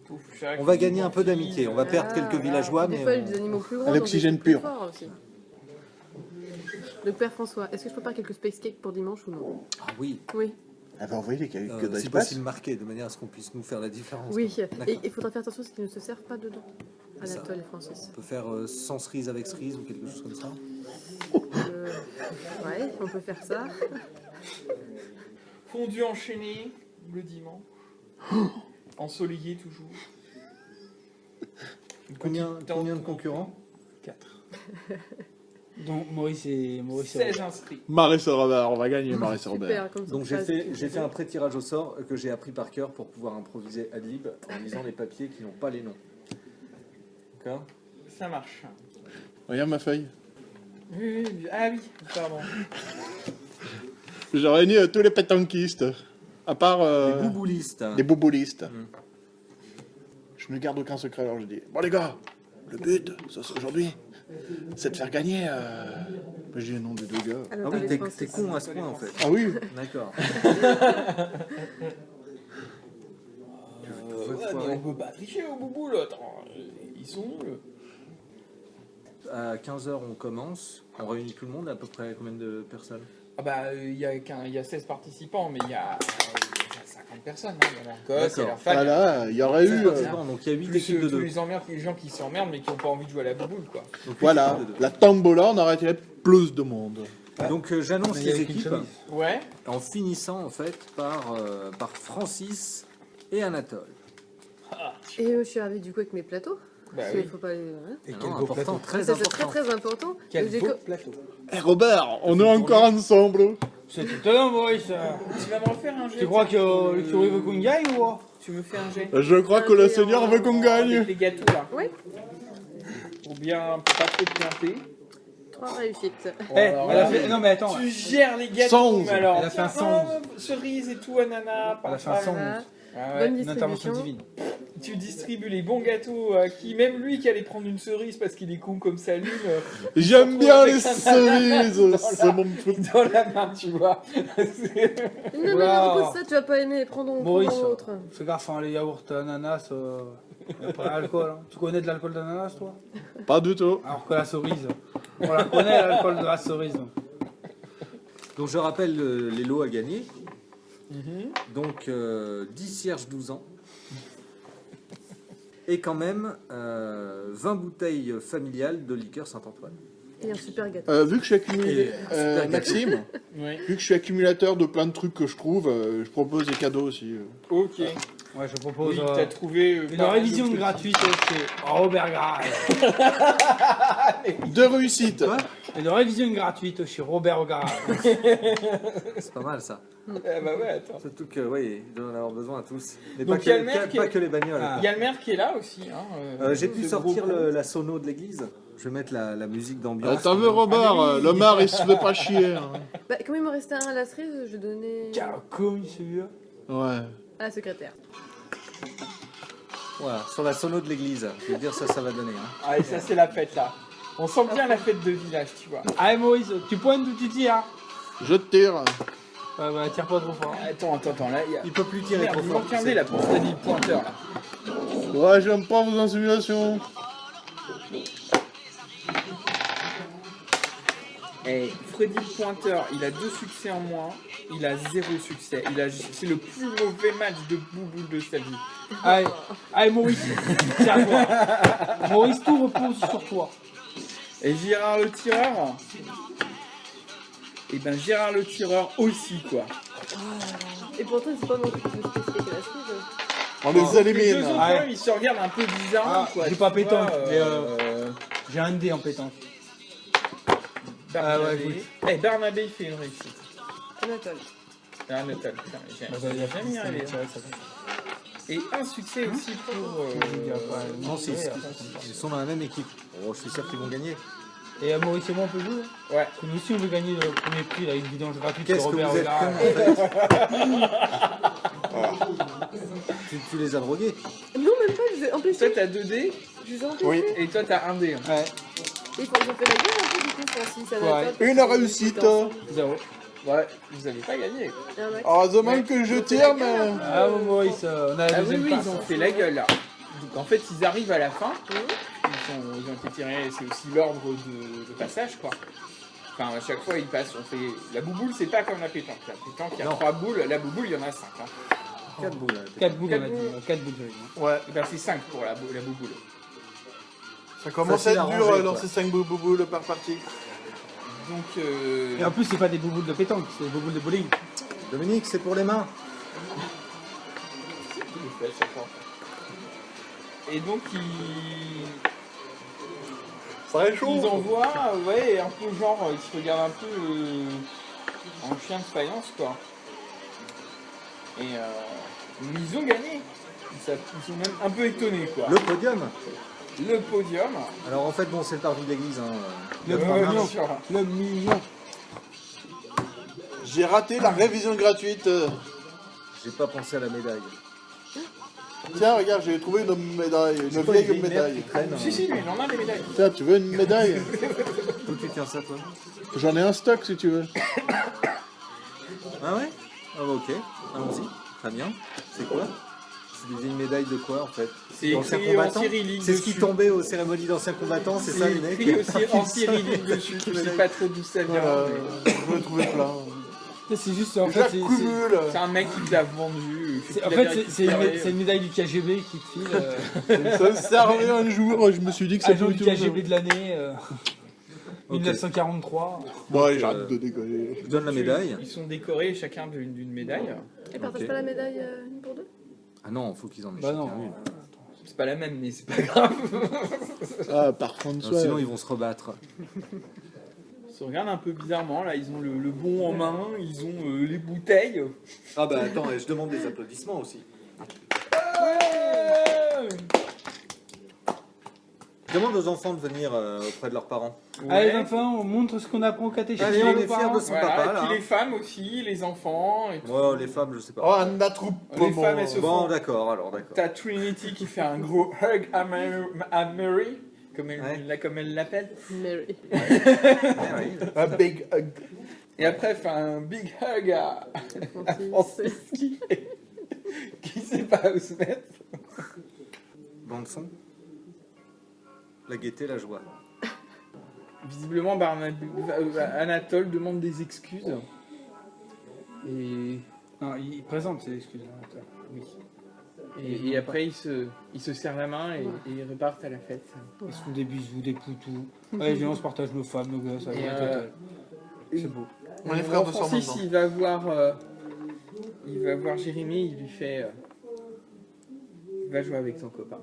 Pouf, chaque- on va gagner un peu d'amitié. On va perdre quelques voilà. villageois, Des mais fois, des animaux plus grands. l'oxygène donc des pur. plus forts aussi. Donc, Père François, est-ce que je peux faire quelques space cakes pour dimanche ou non? ah oui. Oui. Elle va envoyer les cailloux que Si d'espace. possible marqué, de manière à ce qu'on puisse nous faire la différence. Oui. D'accord. Et il faudra faire attention à ce qu'ils ne se servent pas dedans. Ça. Anatole et Francis. On peut faire sans cerise avec cerise ou quelque chose comme ça. Ouais, on peut faire ça. Fondu enchaîné le dimanche. Ensoleillé toujours. Une Combien petite tente. de concurrents? 4. Donc Maurice et 16 inscrits. Maurice Robert, on va gagner Maurice Robert. Super, comme ça. Donc on j'ai passe. fait un pré-tirage au sort que j'ai appris par cœur pour pouvoir improviser à libre en lisant les papiers qui n'ont pas les noms. D'accord? Ça marche. Regarde ma feuille. Oui, oui, ah oui, pardon. J'ai réuni tous les pétanquistes. À part Les bouboulistes. les bouboulistes. Mm. Je ne garde aucun secret, alors je dis bon les gars, le but, ce sera aujourd'hui, c'est de faire gagner. J'ai le nom des deux gars. Alors, Ah oui, allez, t'es Francis. con à ce point en fait. Ah oui. D'accord. Ouais, mais on peut pas tricher au boubou là. Attends, ils sont nuls. À 15h on commence. On réunit tout le monde, à peu près combien de personnes? Ah bah il y a 16 participants, mais il y a 50 personnes. Hein. Il y a leur gosse, il y a leur femme. Voilà, il y aurait eu. Donc il y a 8 Plus équipes de tous 2. les gens qui s'emmerdent mais qui n'ont pas envie de jouer à la bouboule quoi. Voilà, la tombola, on aurait attiré plus de monde. Donc j'annonce Mais il y a les qu'une équipes chemise. Ouais. en finissant en fait par Francis et Anatole. Et je suis arrivée du coup avec mes plateaux. Bah Parce oui. qu'il faut pas les. Hein. Et Non, quel beau important, plateau. très C'est important. très important. Quel Donc, j'ai beau co- plateau. Eh Robert, on est encore ensemble. C'est étonnant Maurice. Tu vas me refaire un jet. Tu crois que le curé veut qu'on gagne ou quoi? Tu me fais un jet Je crois que le Seigneur veut qu'on avec gagne. les gâteaux là. Oui. Ou bien pas trop te planter. 3 réussites. Oh, Eh, alors elle a là, fait... Non mais attends, Tu gères les gâteaux. 111. Mais alors, Elle a fait un tiens, 111. cerise et tout, ananas. elle a fait un son. Voilà. Ah ouais. Bonne Une intervention distribution. divine. tu distribues les bons gâteaux à qui, même lui qui allait prendre une cerise parce qu'il est con comme sa lune. J'aime bien les avec un ananas cerises, dans c'est la- mon truc. Dans la main, tu vois. Non, mais Wow. écoute, ça, tu vas pas aimer. Prends donc Maurice, l'autre. fais gaffe, hein, les yaourts ananas, y a pas d'alcool. Hein. Tu connais de l'alcool d'ananas, toi? Pas du tout. Alors que la cerise, on la connaît, l'alcool de la cerise. Donc je rappelle les lots à gagner. Donc 10 cierges 12 ans. Et quand même 20 bouteilles familiales de liqueur Saint-Antoine. Et un super gâteau. Vu que je suis accumulateur, super Maxime, Oui. vu que je suis accumulateur de plein de trucs que je trouve, je propose des cadeaux aussi. Ok. Ouais, je propose Oui, t'as trouvé. une pas mal révision de gratuite chez Robert Garage. De réussite. Une révision gratuite chez Robert Garage. C'est pas mal ça. Ah bah ouais, attends. Surtout que oui, ils doivent en avoir besoin à tous. Mais Donc, pas, il y a que, le maire qui pas est- que les bagnoles. Ah. Il y a le maire qui est là aussi. Hein, J'ai pu le sortir gros con. la sono de l'église. Je vais mettre la musique d'ambiance. T'as vu Robert, Ah oui. le maire il se fait pas chier. Hein. Bah, comme il me restait un à la cerise, je donnais Comme celui-là. Ouais. à la secrétaire. Voilà, sur la sono de l'église. Je veux dire, ça va donner. Hein. Ah, et ça, c'est la fête là. On sent bien la fête de village, tu vois. Allez Maurice, tu pointes ou tu tires? Je te tire. Ouais, bah tire pas trop fort. Attends, là, il y a. Il peut plus tirer Merde, trop il fort. manque un dé là pour Freddy le pointeur là. Ouais, j'aime pas vos insinuations. Et Freddy le pointeur, il a 2 succès en moins, il a 0 succès. C'est le plus mauvais match de bouboule de sa vie. Allez Maurice, tiens à toi. Maurice, tout repose sur toi. Et Gérard le tireur, et ben Gérard le tireur aussi quoi. Et pourtant, c'est pas non plus plus spécifique que la cerise. On les Les deux élimine. autres, Ouais. quand même, ils se regardent un peu bizarrement quoi. j'ai tu pas vois, pétanque, mais j'ai un dé en pétanque. Barnabé. Ah ouais, écoute. Eh, Barnabé il fait une réussite. Anatole. Anatole, putain, mais j'ai jamais y arrivé. Et un succès aussi pour. Non, ils sont dans la même équipe. Oh, je suis sûr qu'ils vont gagner. Et Maurice et moi, on peut jouer. Ouais. Parce que nous aussi, on veut gagner le premier prix, là, une vidange gratuite Qu'est-ce sur que Robert vous êtes Garage. cons, tu les as drogués. Non, même pas, je les ai Toi empêchés. t'as 2 dés Je les ai empêchés. Oui. et toi t'as 1 dé. Hein. Ouais, Ils ont fait la guerre un peu du coup, Francis. Ça va Ouais. être top. Une réussite. 0. Ouais, vous avez pas gagné. Et un max. Heureusement que je tire, mais. Ah bon, Maurice, on a la Ah oui, deuxième oui, passe. ils ont fait la gueule là. Donc en fait, ils arrivent à la fin. Ils ont été tirés, c'est aussi l'ordre de passage quoi. Enfin, à chaque fois, ils passent. On fait la bouboule, c'est pas comme la pétanque. La pétanque, il y a Non. 3 boules. La bouboule, il y en a 5. Hein. 4 boules. 4 boules, on a Quatre dit. 4 boules, j'avais dit. Ouais. Et ben c'est 5 pour la bouboule. Ça commence à Facile être à dur ranger, lancer 5 bouboules par partie. Donc, Et en plus, c'est pas des bouboules de pétanque, c'est des bouboules de bowling. Dominique, c'est pour les mains. et donc Ça est ils envoient, ouais, un peu genre, ils se regardent un peu en chien de faïence quoi. Et ils ont gagné. Ils sont même un peu étonnés quoi. Le podium. Le podium. Alors en fait, bon, c'est le parvis de l'église. Hein. Le bien million. sûr. Le million. J'ai raté la révision gratuite. J'ai pas pensé à la médaille. Tiens, regarde, j'ai trouvé une médaille, une C'est pas les vieille vieilles mères qui médaille. traînent, Si, si, lui, il en a des médailles. Tiens, tu veux une médaille? D'où tu tiens ça, toi? J'en ai un stock si tu veux. Ah ouais? Ah bah ok, allons-y. Très bien. C'est quoi? C'est des vieilles médailles de quoi en fait? C'est D'anciens écrit en combattants? cyrillique C'est ce qui dessus. tombait aux cérémonies d'anciens combattants, c'est ça les mecs? écrit aussi en cyrillique dessus. Je sais pas trop d'où ça vient. mais Je vais trouver plein. C'est juste, en fait, c'est- J'accumule. C'est un mec qui te l'a vendu. c'est en fait, c'est une médaille du KGB qui te file. Ça me servait un jour, je me suis dit que ça Agent pouvait du tout KGB de l'année, Ok. 1943. Ouais, j'arrête de déconner. Je donne la médaille. Ils sont décorés chacun d'une médaille. Et partage Ok. pas la médaille une pour deux? Ah non, faut qu'ils en aient Bah chacun non. une. C'est pas la même, mais c'est pas grave. Ah, par contre, Non, sinon ils vont se rebattre. Ils se regardent un peu bizarrement. Là, ils ont le bon en main, ils ont les bouteilles. Ah bah attends, je demande des applaudissements aussi. Je demande aux enfants de venir auprès de leurs parents. Allez, enfants, on montre ce qu'on apprend au catéchisme. Allez, on est aux fiers parents. de son Voilà, papa, et là. puis les femmes aussi, les enfants. Et tout. Ouais, les femmes, je sais Oh, pas. Anna troupe. Les femmes, elles se Bon, font. d'accord, alors, d'accord. T'as Trinity qui fait un gros hug à Mary, comme elle Ouais. comme elle l'appelle. Mary. Ouais, ouais. Un big hug. Et après, elle fait un big hug à Francis qui sait pas où se mettre. Bande son. La gaieté, la joie. Visiblement, Anatole demande des excuses. Et Non, il présente ses excuses. oui. Et après, ils se serrent la main et ils repartent à la fête. Ils se font des bisous, des poutous. Allez, viens, on se partage nos femmes, nos gosses. Et, C'est beau. On est frères de sang Francis, maintenant. il va voir Jérémy, il lui fait va jouer avec ton copain.